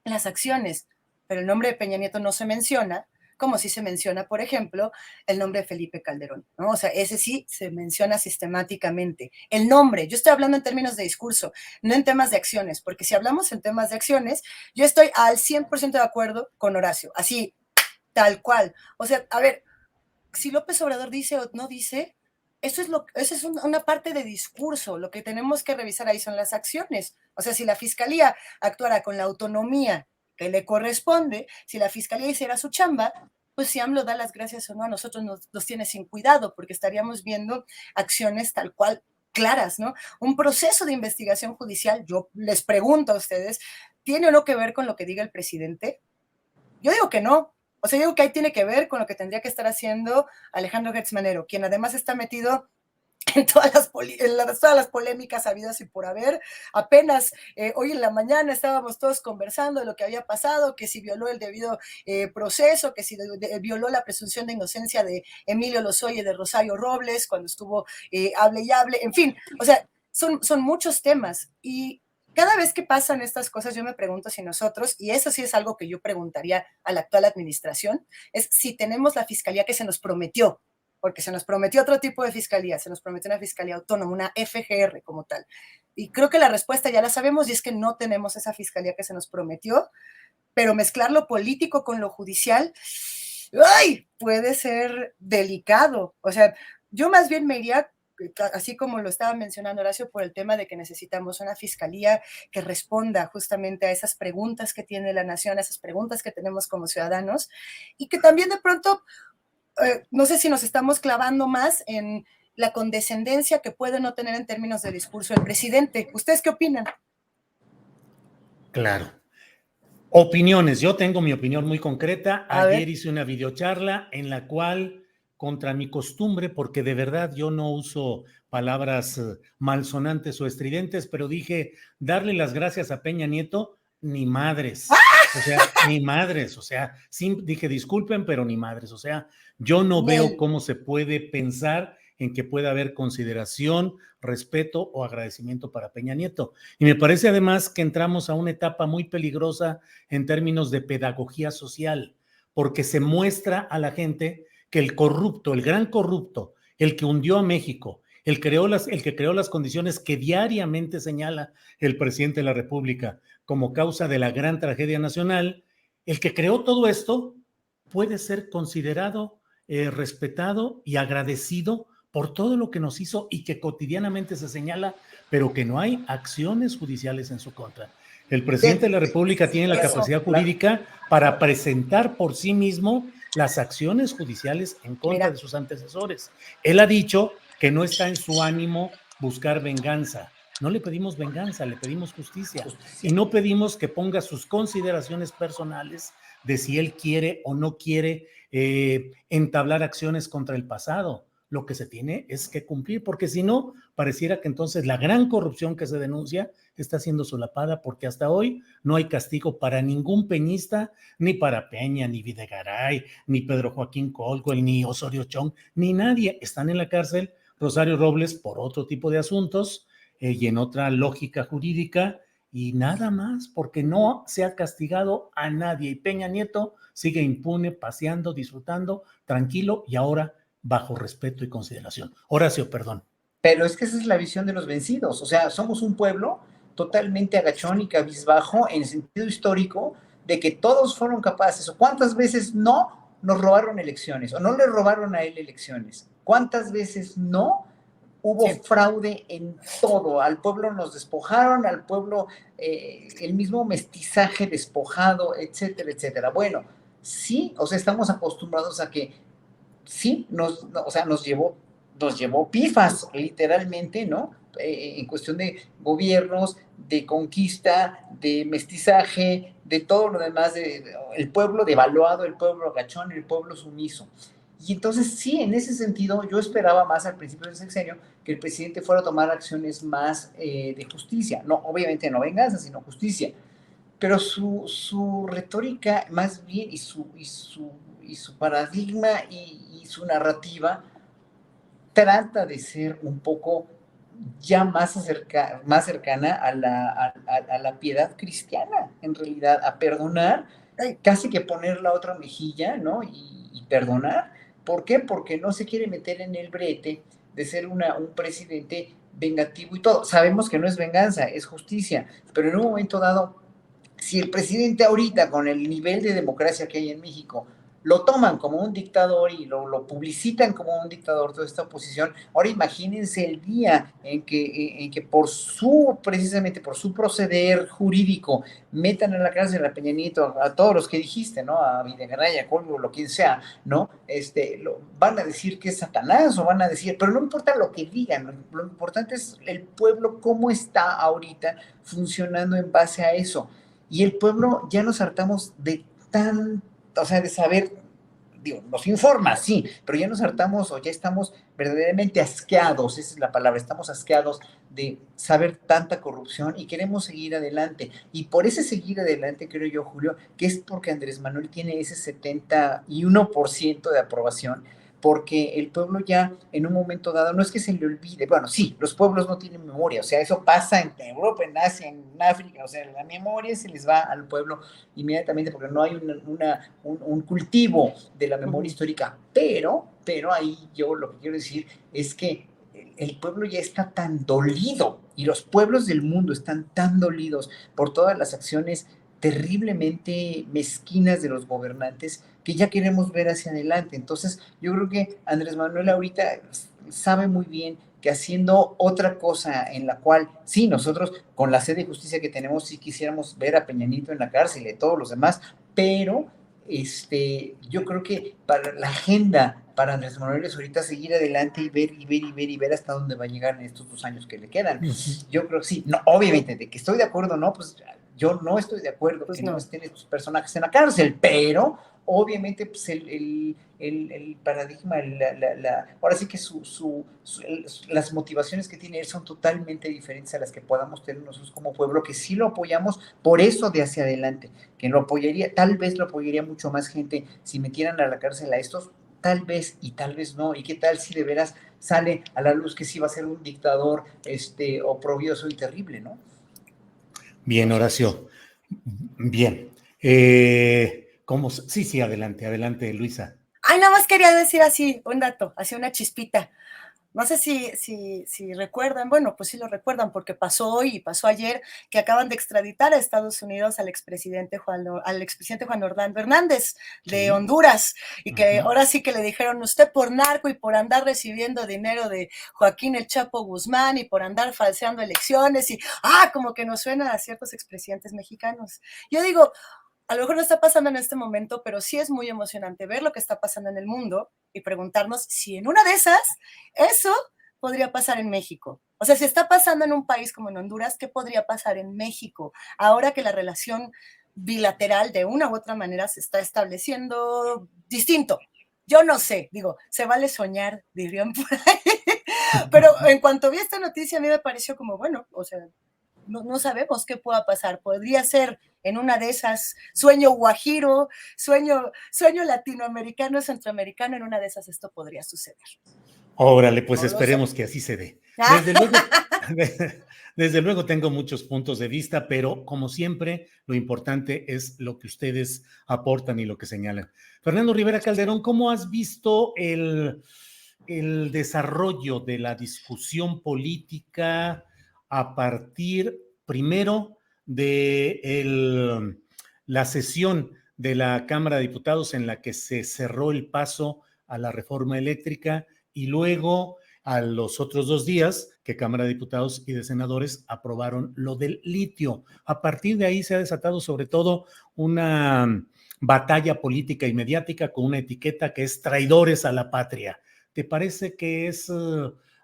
las acciones, pero el nombre de Peña Nieto no se menciona, como si se menciona, por ejemplo, el nombre de Felipe Calderón, ¿no? O sea, ese sí se menciona sistemáticamente. El nombre, yo estoy hablando en términos de discurso, no en temas de acciones, porque si hablamos en temas de acciones, yo estoy al 100% de acuerdo con Horacio, así, tal cual. O sea, a ver, si López Obrador dice o no dice, eso es una parte de discurso. Lo que tenemos que revisar ahí son las acciones. O sea, si la fiscalía actuara con la autonomía que le corresponde, si la fiscalía hiciera su chamba, pues si AMLO da las gracias o no, a nosotros nos tiene sin cuidado, porque estaríamos viendo acciones tal cual claras, ¿no? Un proceso de investigación judicial, yo les pregunto a ustedes, ¿tiene o no que ver con lo que diga el presidente? Yo digo que no. O sea, yo digo que ahí tiene que ver con lo que tendría que estar haciendo Alejandro Gertz Manero, quien además está metido en todas las polémicas habidas y por haber. Apenas hoy en la mañana estábamos todos conversando de lo que había pasado, que si violó el debido proceso, que si violó la presunción de inocencia de Emilio Lozoya y de Rosario Robles cuando estuvo hable y hable, en fin, o sea, son muchos temas y cada vez que pasan estas cosas yo me pregunto si nosotros, y eso sí es algo que yo preguntaría a la actual administración, es si tenemos la fiscalía que se nos prometió, porque se nos prometió otro tipo de fiscalía, se nos prometió una fiscalía autónoma, una FGR como tal. Y creo que la respuesta ya la sabemos y es que no tenemos esa fiscalía que se nos prometió, pero mezclar lo político con lo judicial, ¡ay!, puede ser delicado. O sea, yo más bien me iría, así como lo estaba mencionando Horacio, por el tema de que necesitamos una fiscalía que responda justamente a esas preguntas que tiene la nación, a esas preguntas que tenemos como ciudadanos, y que también de pronto no sé si nos estamos clavando más en la condescendencia que puede no tener en términos de discurso el presidente. ¿Ustedes qué opinan? Claro. Opiniones. Yo tengo mi opinión muy concreta. Ayer hice una videocharla en la cual, contra mi costumbre, porque de verdad yo no uso palabras malsonantes o estridentes, pero dije, darle las gracias a Peña Nieto, ni madres. O sea, ni madres. O sea, sí, dije, disculpen, pero ni madres. O sea, yo no veo cómo se puede pensar en que pueda haber consideración, respeto o agradecimiento para Peña Nieto. Y me parece además que entramos a una etapa muy peligrosa en términos de pedagogía social, porque se muestra a la gente que el corrupto, el gran corrupto, el que hundió a México, el que creó las condiciones que diariamente señala el presidente de la República como causa de la gran tragedia nacional, el que creó todo esto puede ser considerado, respetado y agradecido por todo lo que nos hizo y que cotidianamente se señala, pero que no hay acciones judiciales en su contra. El presidente de la República tiene la capacidad jurídica para presentar por sí mismo las acciones judiciales en contra de sus antecesores. Él ha dicho que no está en su ánimo buscar venganza. No le pedimos venganza, le pedimos justicia. Y no pedimos que ponga sus consideraciones personales de si él quiere o no quiere entablar acciones contra el pasado. Lo que se tiene es que cumplir, porque si no, pareciera que entonces la gran corrupción que se denuncia está siendo solapada, porque hasta hoy no hay castigo para ningún peñista, ni para Peña, ni Videgaray, ni Pedro Joaquín Caldwell, ni Osorio Chong, ni nadie. Están en la cárcel Rosario Robles por otro tipo de asuntos y en otra lógica jurídica, y nada más, porque no se ha castigado a nadie. Y Peña Nieto sigue impune, paseando, disfrutando, tranquilo, y ahora bajo respeto y consideración. Horacio, perdón. Pero es que esa es la visión de los vencidos. O sea, somos un pueblo totalmente agachón y cabizbajo en el sentido histórico de que todos fueron capaces. ¿O cuántas veces no nos robaron elecciones? ¿O no le robaron a él elecciones? ¿Cuántas veces no hubo fraude en todo? Al pueblo nos despojaron, al pueblo el mismo mestizaje despojado, etcétera, etcétera. Bueno, sí, o sea, estamos acostumbrados a que sí, nos llevó pifas, literalmente, ¿no? En cuestión de gobiernos, de conquista, de mestizaje, de todo lo demás, el pueblo devaluado, el pueblo agachón, el pueblo sumiso. Y entonces, sí, en ese sentido, yo esperaba más al principio del sexenio que el presidente fuera a tomar acciones más de justicia. No, obviamente no venganza, sino justicia. Pero su retórica, más bien, y su paradigma y su narrativa trata de ser un poco ya más cercana a la piedad cristiana, en realidad, a perdonar, casi que poner la otra mejilla, ¿no? Y perdonar. ¿Por qué? Porque no se quiere meter en el brete de ser un presidente vengativo y todo. Sabemos que no es venganza, es justicia, pero en un momento dado, si el presidente ahorita, con el nivel de democracia que hay en México, lo toman como un dictador y lo publicitan como un dictador toda esta oposición, ahora imagínense el día en que precisamente por su proceder jurídico, metan en la cárcel a Peña Nieto, a todos los que dijiste, ¿no? A Videgaray, a Colbo, lo quien sea, ¿no? Van a decir que es Satanás, o van a decir, pero no importa lo que digan, lo importante es el pueblo, cómo está ahorita funcionando en base a eso. Y el pueblo ya nos hartamos de de saber, digo, nos informa, sí, pero ya nos hartamos o ya estamos verdaderamente asqueados, esa es la palabra, estamos asqueados de saber tanta corrupción y queremos seguir adelante. Y por ese seguir adelante, creo yo, Julio, que es porque Andrés Manuel tiene ese 71% de aprobación, porque el pueblo ya en un momento dado, no es que se le olvide, bueno, sí, los pueblos no tienen memoria, o sea, eso pasa en Europa, en Asia, en África, o sea, la memoria se les va al pueblo inmediatamente porque no hay un cultivo de la memoria histórica, pero ahí yo lo que quiero decir es que el pueblo ya está tan dolido y los pueblos del mundo están tan dolidos por todas las acciones terriblemente mezquinas de los gobernantes que ya queremos ver hacia adelante. Entonces, yo creo que Andrés Manuel ahorita sabe muy bien que haciendo otra cosa en la cual, sí, nosotros con la sed de justicia que tenemos, sí quisiéramos ver a Peña Nieto en la cárcel y todos los demás, pero yo creo que para la agenda para Andrés Manuel es ahorita seguir adelante y ver hasta dónde va a llegar en estos 2 años que le quedan. Yo creo que sí, no, obviamente, de que estoy de acuerdo, ¿no? Pues yo no estoy de acuerdo que no estén estos personajes en la cárcel, pero obviamente pues el paradigma, ahora sí que las motivaciones que tiene él son totalmente diferentes a las que podamos tener nosotros como pueblo, que sí lo apoyamos por eso de hacia adelante, que lo apoyaría, tal vez lo apoyaría mucho más gente si metieran a la cárcel a estos, tal vez y tal vez no, y qué tal si de veras sale a la luz que sí va a ser un dictador oprobioso y terrible, ¿no? Bien, Horacio. Bien. Sí, sí, adelante, adelante, Luisa. Ay, nada más quería decir así, un dato, así una chispita. No sé si recuerdan, bueno, pues sí lo recuerdan porque pasó hoy y pasó ayer que acaban de extraditar a Estados Unidos al expresidente Juan Orlando Hernández de Sí. Honduras y que Ujú. ahora sí que le dijeron usted por narco y por andar recibiendo dinero de Joaquín El Chapo Guzmán y por andar falseando elecciones y como que nos suena a ciertos expresidentes mexicanos. Yo digo, a lo mejor no está pasando en este momento, pero sí es muy emocionante ver lo que está pasando en el mundo y preguntarnos si en una de esas eso podría pasar en México. O sea, si está pasando en un país como en Honduras, ¿qué podría pasar en México? Ahora que la relación bilateral de una u otra manera se está estableciendo distinto. Yo no sé, digo, se vale soñar, dirían por ahí. Pero en cuanto vi esta noticia, a mí me pareció como, bueno, o sea, no sabemos qué pueda pasar. Podría ser en una de esas, sueño guajiro, sueño latinoamericano, centroamericano, en una de esas esto podría suceder. Órale, pues No lo sé. esperemos que así se dé. Desde luego, desde luego tengo muchos puntos de vista, pero como siempre, lo importante es lo que ustedes aportan y lo que señalan. Fernando Rivera Calderón, ¿cómo has visto el desarrollo de la discusión política a partir, primero, de la sesión de la Cámara de Diputados en la que se cerró el paso a la reforma eléctrica y luego a los otros 2 días que Cámara de Diputados y de Senadores aprobaron lo del litio? A partir de ahí se ha desatado sobre todo una batalla política y mediática con una etiqueta que es traidores a la patria. ¿Te parece que es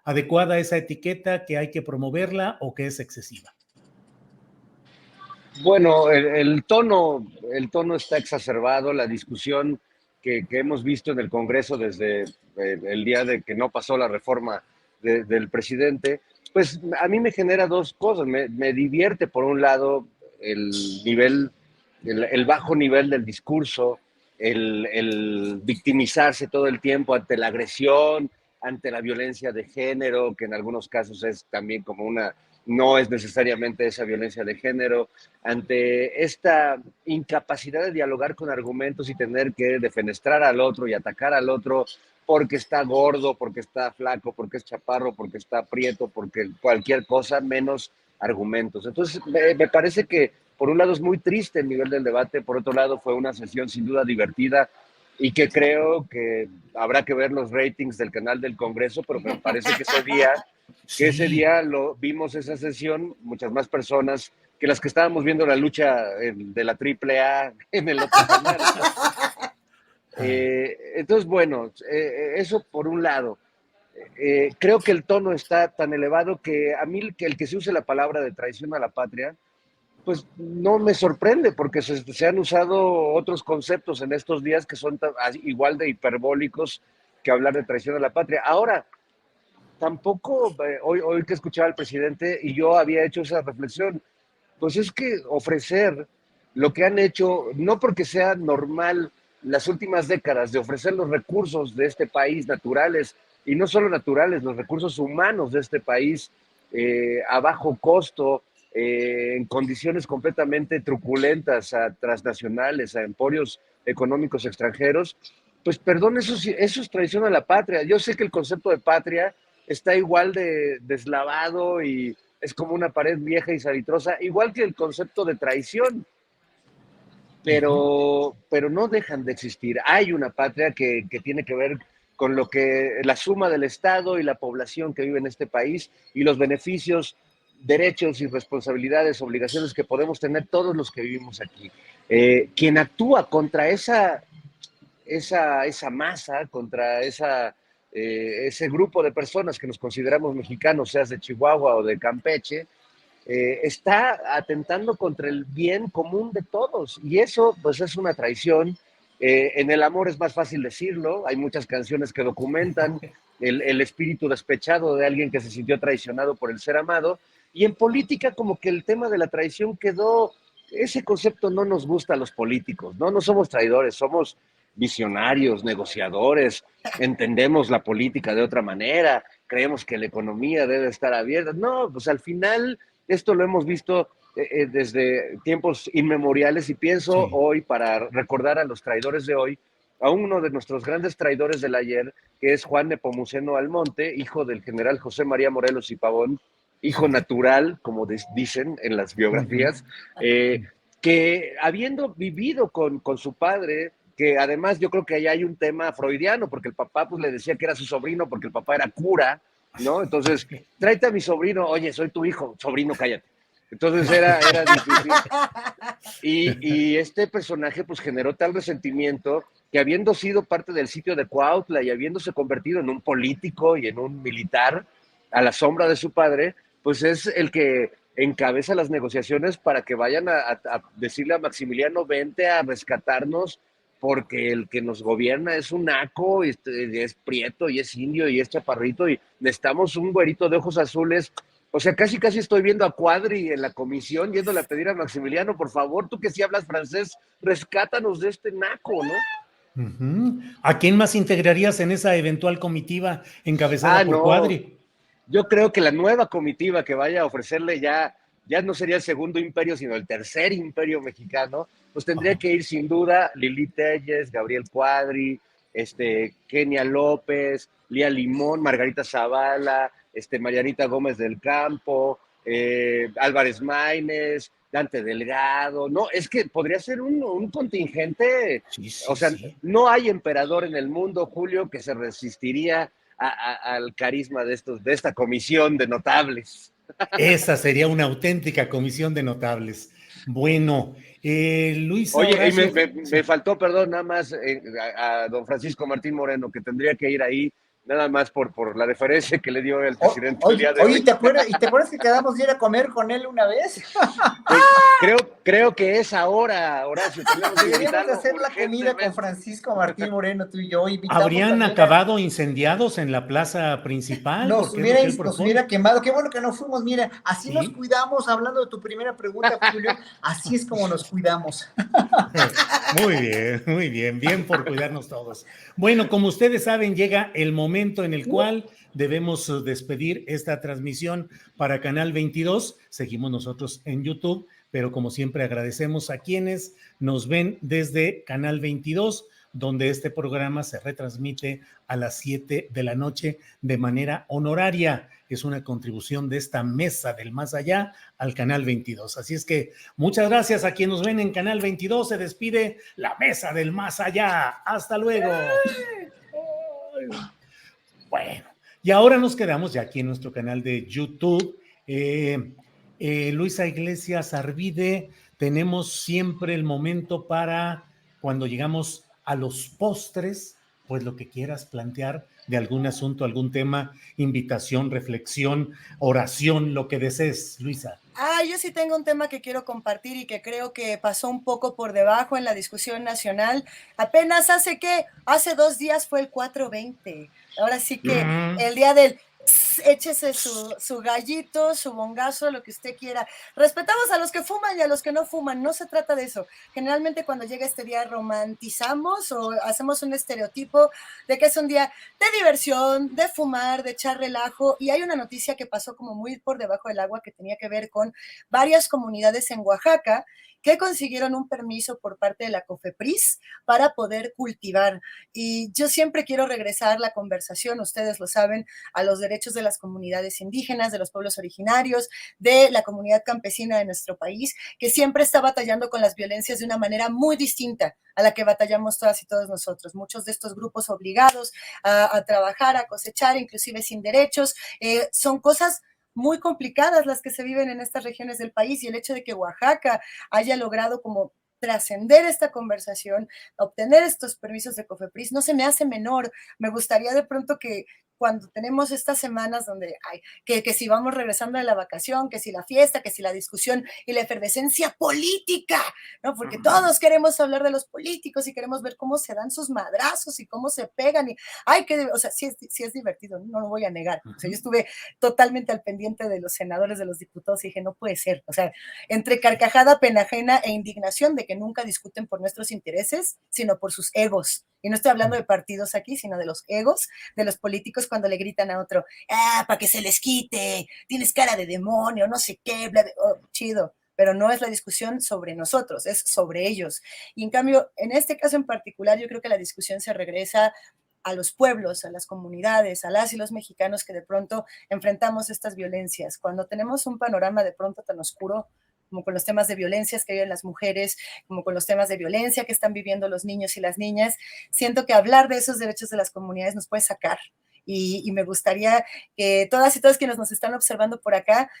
adecuada esa etiqueta, que hay que promoverla o que es excesiva? Bueno, el tono está exacerbado, la discusión que hemos visto en el Congreso desde el día de que no pasó la reforma del presidente, pues a mí me genera dos cosas. Me divierte, por un lado, el nivel, el bajo nivel del discurso, el victimizarse todo el tiempo ante la agresión, ante la violencia de género, que en algunos casos es también como no es necesariamente esa violencia de género, ante esta incapacidad de dialogar con argumentos y tener que defenestrar al otro y atacar al otro porque está gordo, porque está flaco, porque es chaparro, porque está prieto, porque cualquier cosa menos argumentos. Entonces, me parece que por un lado es muy triste el nivel del debate, por otro lado fue una sesión sin duda divertida y que creo que habrá que ver los ratings del canal del Congreso, pero me parece que ese día lo vimos esa sesión, muchas más personas que las que estábamos viendo la lucha de la AAA en el otro canal. Entonces, bueno, eso por un lado. Creo que el tono está tan elevado que a mí el que se use la palabra de traición a la patria, pues no me sorprende, porque se han usado otros conceptos en estos días que son igual de hiperbólicos que hablar de traición a la patria. Ahora, tampoco, hoy que escuchaba al presidente y yo había hecho esa reflexión, pues es que ofrecer lo que han hecho, no porque sea normal las últimas décadas de ofrecer los recursos de este país naturales, y no solo naturales, los recursos humanos de este país a bajo costo, en condiciones completamente truculentas a transnacionales, a emporios económicos extranjeros, pues perdón, eso es traición a la patria. Yo sé que el concepto de patria está igual de deslavado y es como una pared vieja y salitrosa, igual que el concepto de traición, pero no dejan de existir. Hay una patria que tiene que ver con lo que la suma del Estado y la población que vive en este país y los beneficios, derechos y responsabilidades, obligaciones que podemos tener todos los que vivimos aquí. Quien actúa contra esa masa, contra ese grupo de personas que nos consideramos mexicanos, seas de Chihuahua o de Campeche, está atentando contra el bien común de todos. Y eso, pues, es una traición. En el amor es más fácil decirlo. Hay muchas canciones que documentan el espíritu despechado de alguien que se sintió traicionado por el ser amado. Y en política, como que el tema de la traición quedó. Ese concepto no nos gusta a los políticos, ¿no? No somos traidores, somos visionarios, negociadores, entendemos la política de otra manera, creemos que la economía debe estar abierta. No, pues al final esto lo hemos visto desde tiempos inmemoriales y pienso hoy, para recordar a los traidores de hoy, a uno de nuestros grandes traidores del ayer, que es Juan Nepomuceno Almonte, hijo del general José María Morelos y Pavón, hijo natural, como dicen en las biografías, que habiendo vivido con su padre, que además yo creo que ahí hay un tema freudiano, porque el papá pues le decía que era su sobrino porque el papá era cura, ¿no? Entonces, tráete a mi sobrino, oye, soy tu hijo, sobrino, cállate. Entonces era difícil. Y este personaje pues generó tal resentimiento que, habiendo sido parte del sitio de Cuautla y habiéndose convertido en un político y en un militar a la sombra de su padre, pues es el que encabeza las negociaciones para que vayan a decirle a Maximiliano: vente a rescatarnos, porque el que nos gobierna es un naco, y es prieto y es indio y es chaparrito y necesitamos un güerito de ojos azules. O sea, casi estoy viendo a Cuadri en la comisión yéndole a pedir a Maximiliano: por favor, tú que sí hablas francés, rescátanos de este naco, ¿no? ¿A quién más integrarías en esa eventual comitiva encabezada por Cuadri? Yo creo que la nueva comitiva que vaya a ofrecerle ya no sería el segundo imperio, sino el tercer imperio mexicano, pues tendría que ir sin duda Lili Telles, Gabriel Cuadri, Kenia López, Lía Limón, Margarita Zavala, Marianita Gómez del Campo, Álvarez Maínez, Dante Delgado. No, es que podría ser un contingente. O sea, no hay emperador en el mundo, Julio, que se resistiría al carisma de esta comisión de notables. Esa sería una auténtica comisión de notables. Bueno, Luisa. Oye, Horacio, me faltó, perdón, nada más a don Francisco Martín Moreno, que tendría que ir ahí, nada más por la referencia que le dio el presidente el día de hoy. Oye, ¿te acuerdas que quedamos de ir a comer con él una vez? Pues, creo que es ahora, Horacio. Deberíamos de hacer la comida con Francisco Martín Moreno, tú y yo. ¿Habrían acabado incendiados en la plaza principal? Nos hubiera quemado. Qué bueno que no fuimos. Mira, así nos cuidamos. Hablando de tu primera pregunta, Julio, así es como nos cuidamos. Muy bien, bien por cuidarnos todos. Bueno, como ustedes saben, llega el momento en el cual debemos despedir esta transmisión para Canal 22. Seguimos nosotros en YouTube, pero como siempre agradecemos a quienes nos ven desde Canal 22, donde este programa se retransmite a las 7 de la noche de manera honoraria. Es una contribución de esta mesa del más allá al Canal 22. Así es que muchas gracias a quienes nos ven en Canal 22. Se despide la mesa del más allá. Hasta luego. Bueno, y ahora nos quedamos ya aquí en nuestro canal de YouTube. Luisa Iglesias Arvide, tenemos siempre el momento para, cuando llegamos a los postres, pues lo que quieras plantear de algún asunto, algún tema, invitación, reflexión, oración, lo que desees, Luisa. Yo sí tengo un tema que quiero compartir y que creo que pasó un poco por debajo en la discusión nacional. Apenas hace 2 días fue el 4/20. Ahora sí que el día del... Échese su gallito, su bongazo, lo que usted quiera. Respetamos a los que fuman y a los que no fuman, no se trata de eso. Generalmente cuando llega este día romantizamos o hacemos un estereotipo de que es un día de diversión, de fumar, de echar relajo, y hay una noticia que pasó como muy por debajo del agua que tenía que ver con varias comunidades en Oaxaca que consiguieron un permiso por parte de la COFEPRIS para poder cultivar. Y yo siempre quiero regresar la conversación, ustedes lo saben, a los derechos de las comunidades indígenas, de los pueblos originarios, de la comunidad campesina de nuestro país, que siempre está batallando con las violencias de una manera muy distinta a la que batallamos todas y todos nosotros. Muchos de estos grupos obligados a trabajar, a cosechar, inclusive sin derechos, son cosas muy complicadas las que se viven en estas regiones del país, y el hecho de que Oaxaca haya logrado como trascender esta conversación, obtener estos permisos de COFEPRIS, no se me hace menor. Me gustaría de pronto que cuando tenemos estas semanas donde hay que si vamos regresando de la vacación, que si la fiesta, que si la discusión y la efervescencia política, ¿no? Porque todos queremos hablar de los políticos y queremos ver cómo se dan sus madrazos y cómo se pegan, y o sea, sí es divertido, no lo voy a negar. O sea, yo estuve totalmente al pendiente de los senadores, de los diputados, y dije, no puede ser. O sea, entre carcajada, pena ajena e indignación de que nunca discuten por nuestros intereses, sino por sus egos. Y no estoy hablando de partidos aquí, sino de los egos de los políticos cuando le gritan a otro, para que se les quite, tienes cara de demonio, no sé qué, bla, bla. Oh, chido. pero no es la discusión sobre nosotros, es sobre ellos. Y en cambio, en este caso en particular, yo creo que la discusión se regresa a los pueblos, a las comunidades, a las y los mexicanos que de pronto enfrentamos estas violencias. Cuando tenemos un panorama de pronto tan oscuro, como con los temas de violencias que viven las mujeres, como con los temas de violencia que están viviendo los niños y las niñas, siento que hablar de esos derechos de las comunidades nos puede sacar. Y me gustaría que todas y todos quienes nos están observando por acá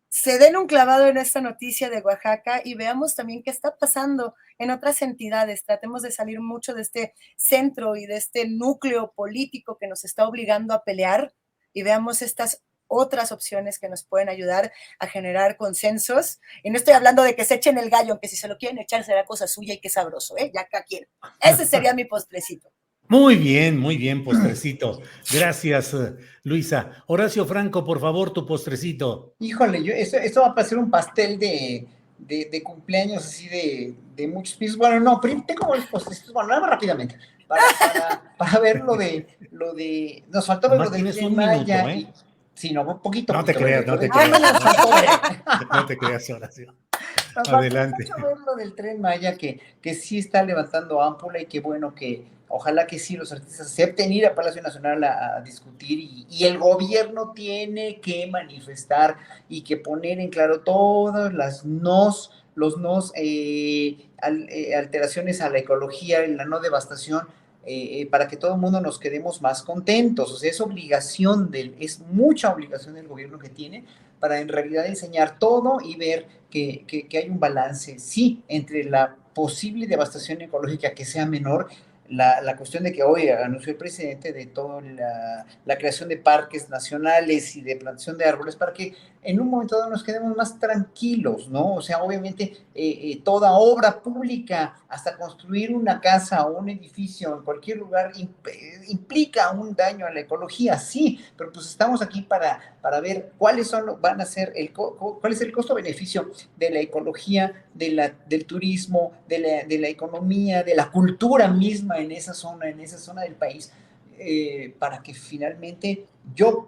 se den un clavado en esta noticia de Oaxaca y veamos también qué está pasando en otras entidades. Tratemos de salir mucho de este centro y de este núcleo político que nos está obligando a pelear y veamos estas otras opciones que nos pueden ayudar a generar consensos. Y no estoy hablando de que se echen el gallo, aunque si se lo quieren echar será cosa suya y qué sabroso, ¿eh? Ya cada quien. Ese sería mi postrecito. Muy bien, postrecito. Gracias, Luisa. Horacio Franco, por favor, tu postrecito. Híjole, esto va a parecer un pastel de cumpleaños así de muchos pisos. Bueno, no, tengo los postrecitos. Bueno, nada más rápidamente. Para ver lo de. Nos faltó ver lo del Tren Maya. ¿Eh? Sí, no, un poquito. No te creas. No te creas, Horacio. Adelante. Mucho ver lo del Tren Maya, que sí está levantando ámpula y que bueno, que ojalá que sí los artistas acepten ir a Palacio Nacional a discutir y el gobierno tiene que manifestar y que poner en claro todas las alteraciones a la ecología y la no devastación para que todo el mundo nos quedemos más contentos. O sea, es mucha obligación del gobierno que tiene para en realidad enseñar todo y ver que hay un balance, sí, entre la posible devastación ecológica que sea menor, la cuestión de que hoy anunció el presidente de toda la creación de parques nacionales y de plantación de árboles para que en un momento dado nos quedemos más tranquilos, ¿no? O sea, obviamente toda obra pública, hasta construir una casa o un edificio en cualquier lugar implica un daño a la ecología, sí, pero pues estamos aquí para ver cuál es el costo-beneficio de la ecología, del turismo, de la economía, de la cultura misma en esa zona del país, para que finalmente yo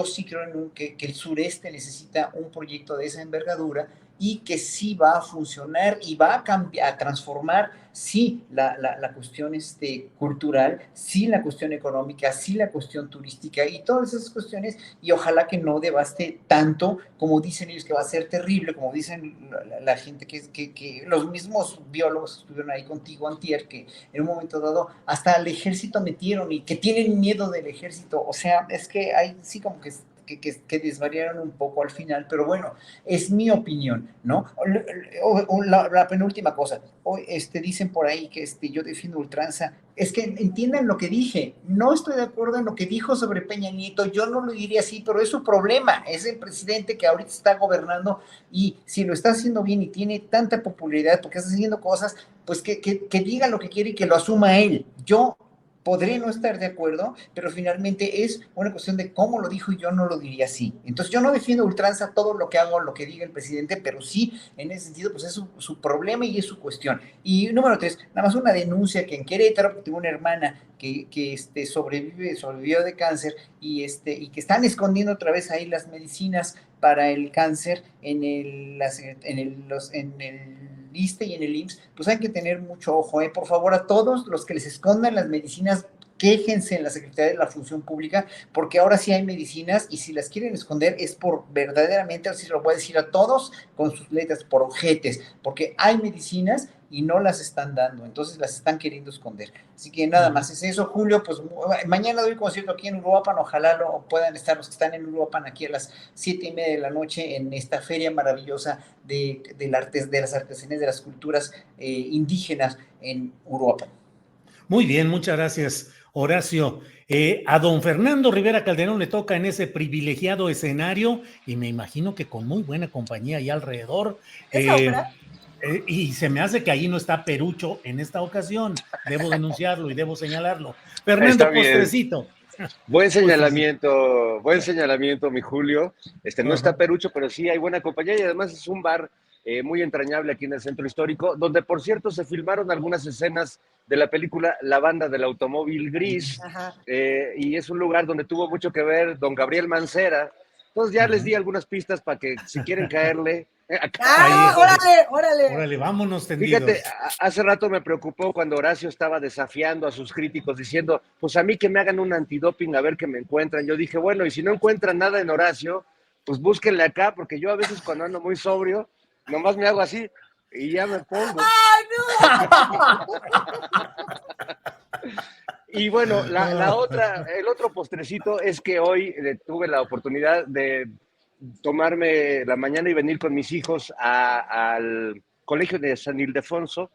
sí creo que el sureste necesita un proyecto de esa envergadura y que sí va a funcionar y va a cambiar, a transformar, sí, la cuestión cultural, sí, la cuestión económica, sí, la cuestión turística y todas esas cuestiones, y ojalá que no devaste tanto, como dicen ellos, que va a ser terrible, como dicen la gente que los mismos biólogos que estuvieron ahí contigo antier, que en un momento dado hasta al ejército metieron y que tienen miedo del ejército. O sea, es que hay sí como que desvariaron un poco al final, pero bueno, es mi opinión, ¿no? La penúltima cosa, hoy dicen por ahí que yo defiendo ultranza, es que entiendan lo que dije, no estoy de acuerdo en lo que dijo sobre Peña Nieto, yo no lo diría así, pero es su problema, es el presidente que ahorita está gobernando y si lo está haciendo bien y tiene tanta popularidad porque está haciendo cosas, pues que diga lo que quiere y que lo asuma él. Yo podré no estar de acuerdo, pero finalmente es una cuestión de cómo lo dijo y yo no lo diría así. Entonces yo no defiendo ultranza todo lo que hago, lo que diga el presidente, pero sí, en ese sentido, pues es su problema y es su cuestión. Y número 3, nada más una denuncia que en Querétaro, que tengo una hermana que sobrevivió de cáncer y que están escondiendo otra vez ahí las medicinas para el cáncer en el ISSSTE y en el IMSS, pues hay que tener mucho ojo, por favor, a todos los que les escondan las medicinas, quéjense en la Secretaría de la Función Pública, porque ahora sí hay medicinas y si las quieren esconder es por verdaderamente, así lo voy a decir a todos con sus letras, por ojetes, porque hay medicinas y no las están dando, entonces las están queriendo esconder. Así que nada más es eso, Julio, pues mañana doy concierto aquí en Uruapan, ojalá lo puedan estar los que están en Uruapan aquí a las 7:30 de la noche en esta feria maravillosa de las artesanías, de las culturas indígenas en Uruapan. Muy bien, muchas gracias, Horacio. A don Fernando Rivera Calderón le toca en ese privilegiado escenario y me imagino que con muy buena compañía ahí alrededor. Y se me hace que ahí no está Perucho en esta ocasión. Debo denunciarlo y debo señalarlo. Fernando, postrecito. Buen señalamiento, mi Julio. No está Perucho, pero sí hay buena compañía y además es un bar muy entrañable aquí en el Centro Histórico, donde por cierto se filmaron algunas escenas de la película La Banda del Automóvil Gris, y es un lugar donde tuvo mucho que ver don Gabriel Mancera. Entonces ya les di algunas pistas para que si quieren caerle, Ah, órale. Órale, vámonos tendidos. Fíjate, hace rato me preocupó cuando Horacio estaba desafiando a sus críticos diciendo, pues a mí que me hagan un antidoping a ver qué me encuentran. Yo dije, bueno, y si no encuentran nada en Horacio, pues búsquenle acá, porque yo a veces cuando ando muy sobrio, nomás me hago así y ya me pongo. ¡Ay, no! Y bueno, el otro postrecito es que hoy tuve la oportunidad de tomarme la mañana y venir con mis hijos al Colegio de San Ildefonso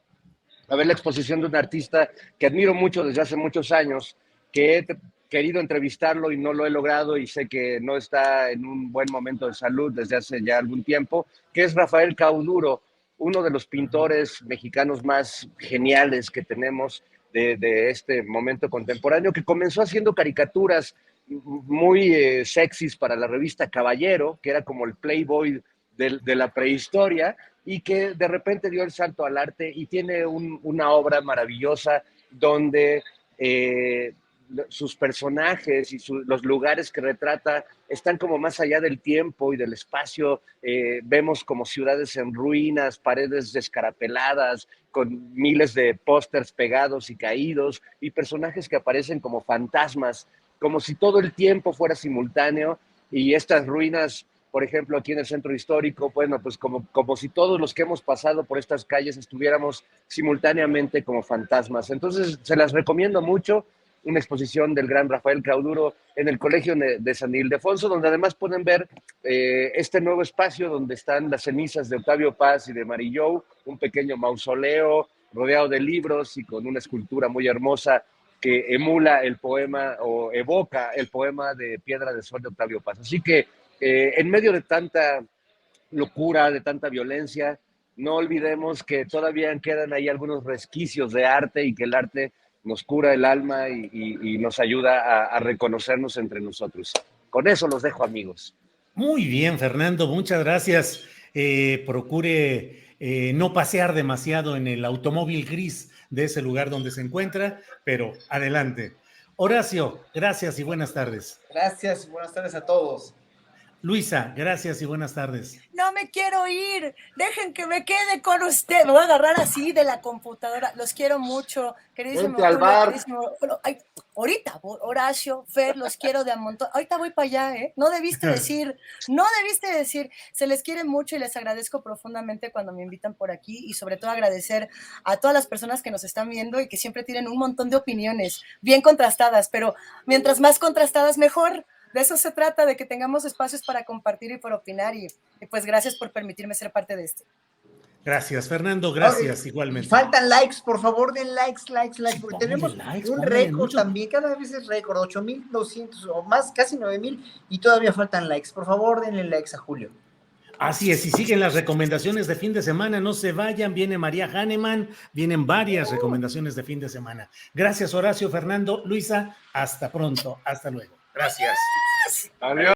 a ver la exposición de un artista que admiro mucho desde hace muchos años, que he querido entrevistarlo y no lo he logrado y sé que no está en un buen momento de salud desde hace ya algún tiempo, que es Rafael Cauduro, uno de los pintores mexicanos más geniales que tenemos de este momento contemporáneo, que comenzó haciendo caricaturas muy sexys para la revista Caballero, que era como el Playboy de la prehistoria, y que de repente dio el salto al arte y tiene una obra maravillosa donde sus personajes y los lugares que retrata están como más allá del tiempo y del espacio. Vemos como ciudades en ruinas, paredes descarapeladas, con miles de pósters pegados y caídos, y personajes que aparecen como fantasmas, como si todo el tiempo fuera simultáneo, y estas ruinas, por ejemplo, aquí en el centro histórico, bueno, pues como si todos los que hemos pasado por estas calles estuviéramos simultáneamente como fantasmas. Entonces, se las recomiendo mucho, una exposición del gran Rafael Cauduro en el Colegio de San Ildefonso, donde además pueden ver este nuevo espacio donde están las cenizas de Octavio Paz y de Marillou, un pequeño mausoleo rodeado de libros y con una escultura muy hermosa que emula el poema o evoca el poema de Piedra de Sol de Octavio Paz. Así que en medio de tanta locura, de tanta violencia, no olvidemos que todavía quedan ahí algunos resquicios de arte y que el arte nos cura el alma y nos ayuda a reconocernos entre nosotros. Con eso los dejo, amigos. Muy bien, Fernando, muchas gracias. Procure no pasear demasiado en el automóvil gris de ese lugar donde se encuentra, pero adelante. Horacio, gracias y buenas tardes. Gracias y buenas tardes a todos. Luisa, gracias y buenas tardes. No me quiero ir, dejen que me quede con usted. Me voy a agarrar así de la computadora. Los quiero mucho, queridísimo Julio, queridísimo. Bueno, ahorita, Horacio, Fer, los quiero de a montón. Ahorita voy para allá, ¿eh? No debiste decir. Se les quiere mucho y les agradezco profundamente cuando me invitan por aquí, y sobre todo agradecer a todas las personas que nos están viendo y que siempre tienen un montón de opiniones bien contrastadas, pero mientras más contrastadas, mejor. De eso se trata, de que tengamos espacios para compartir y para opinar, y pues gracias por permitirme ser parte de esto. Gracias, Fernando, gracias igualmente. Faltan likes, por favor, den likes, porque tenemos un récord mucho. también, cada vez es récord, 8,200 o más, casi 9,000, y todavía faltan likes. Por favor, denle likes a Julio. Así es, y siguen las recomendaciones de fin de semana, no se vayan, viene María Hahnemann, vienen varias recomendaciones de fin de semana. Gracias, Horacio, Fernando, Luisa, hasta pronto, hasta luego. Gracias. Adiós.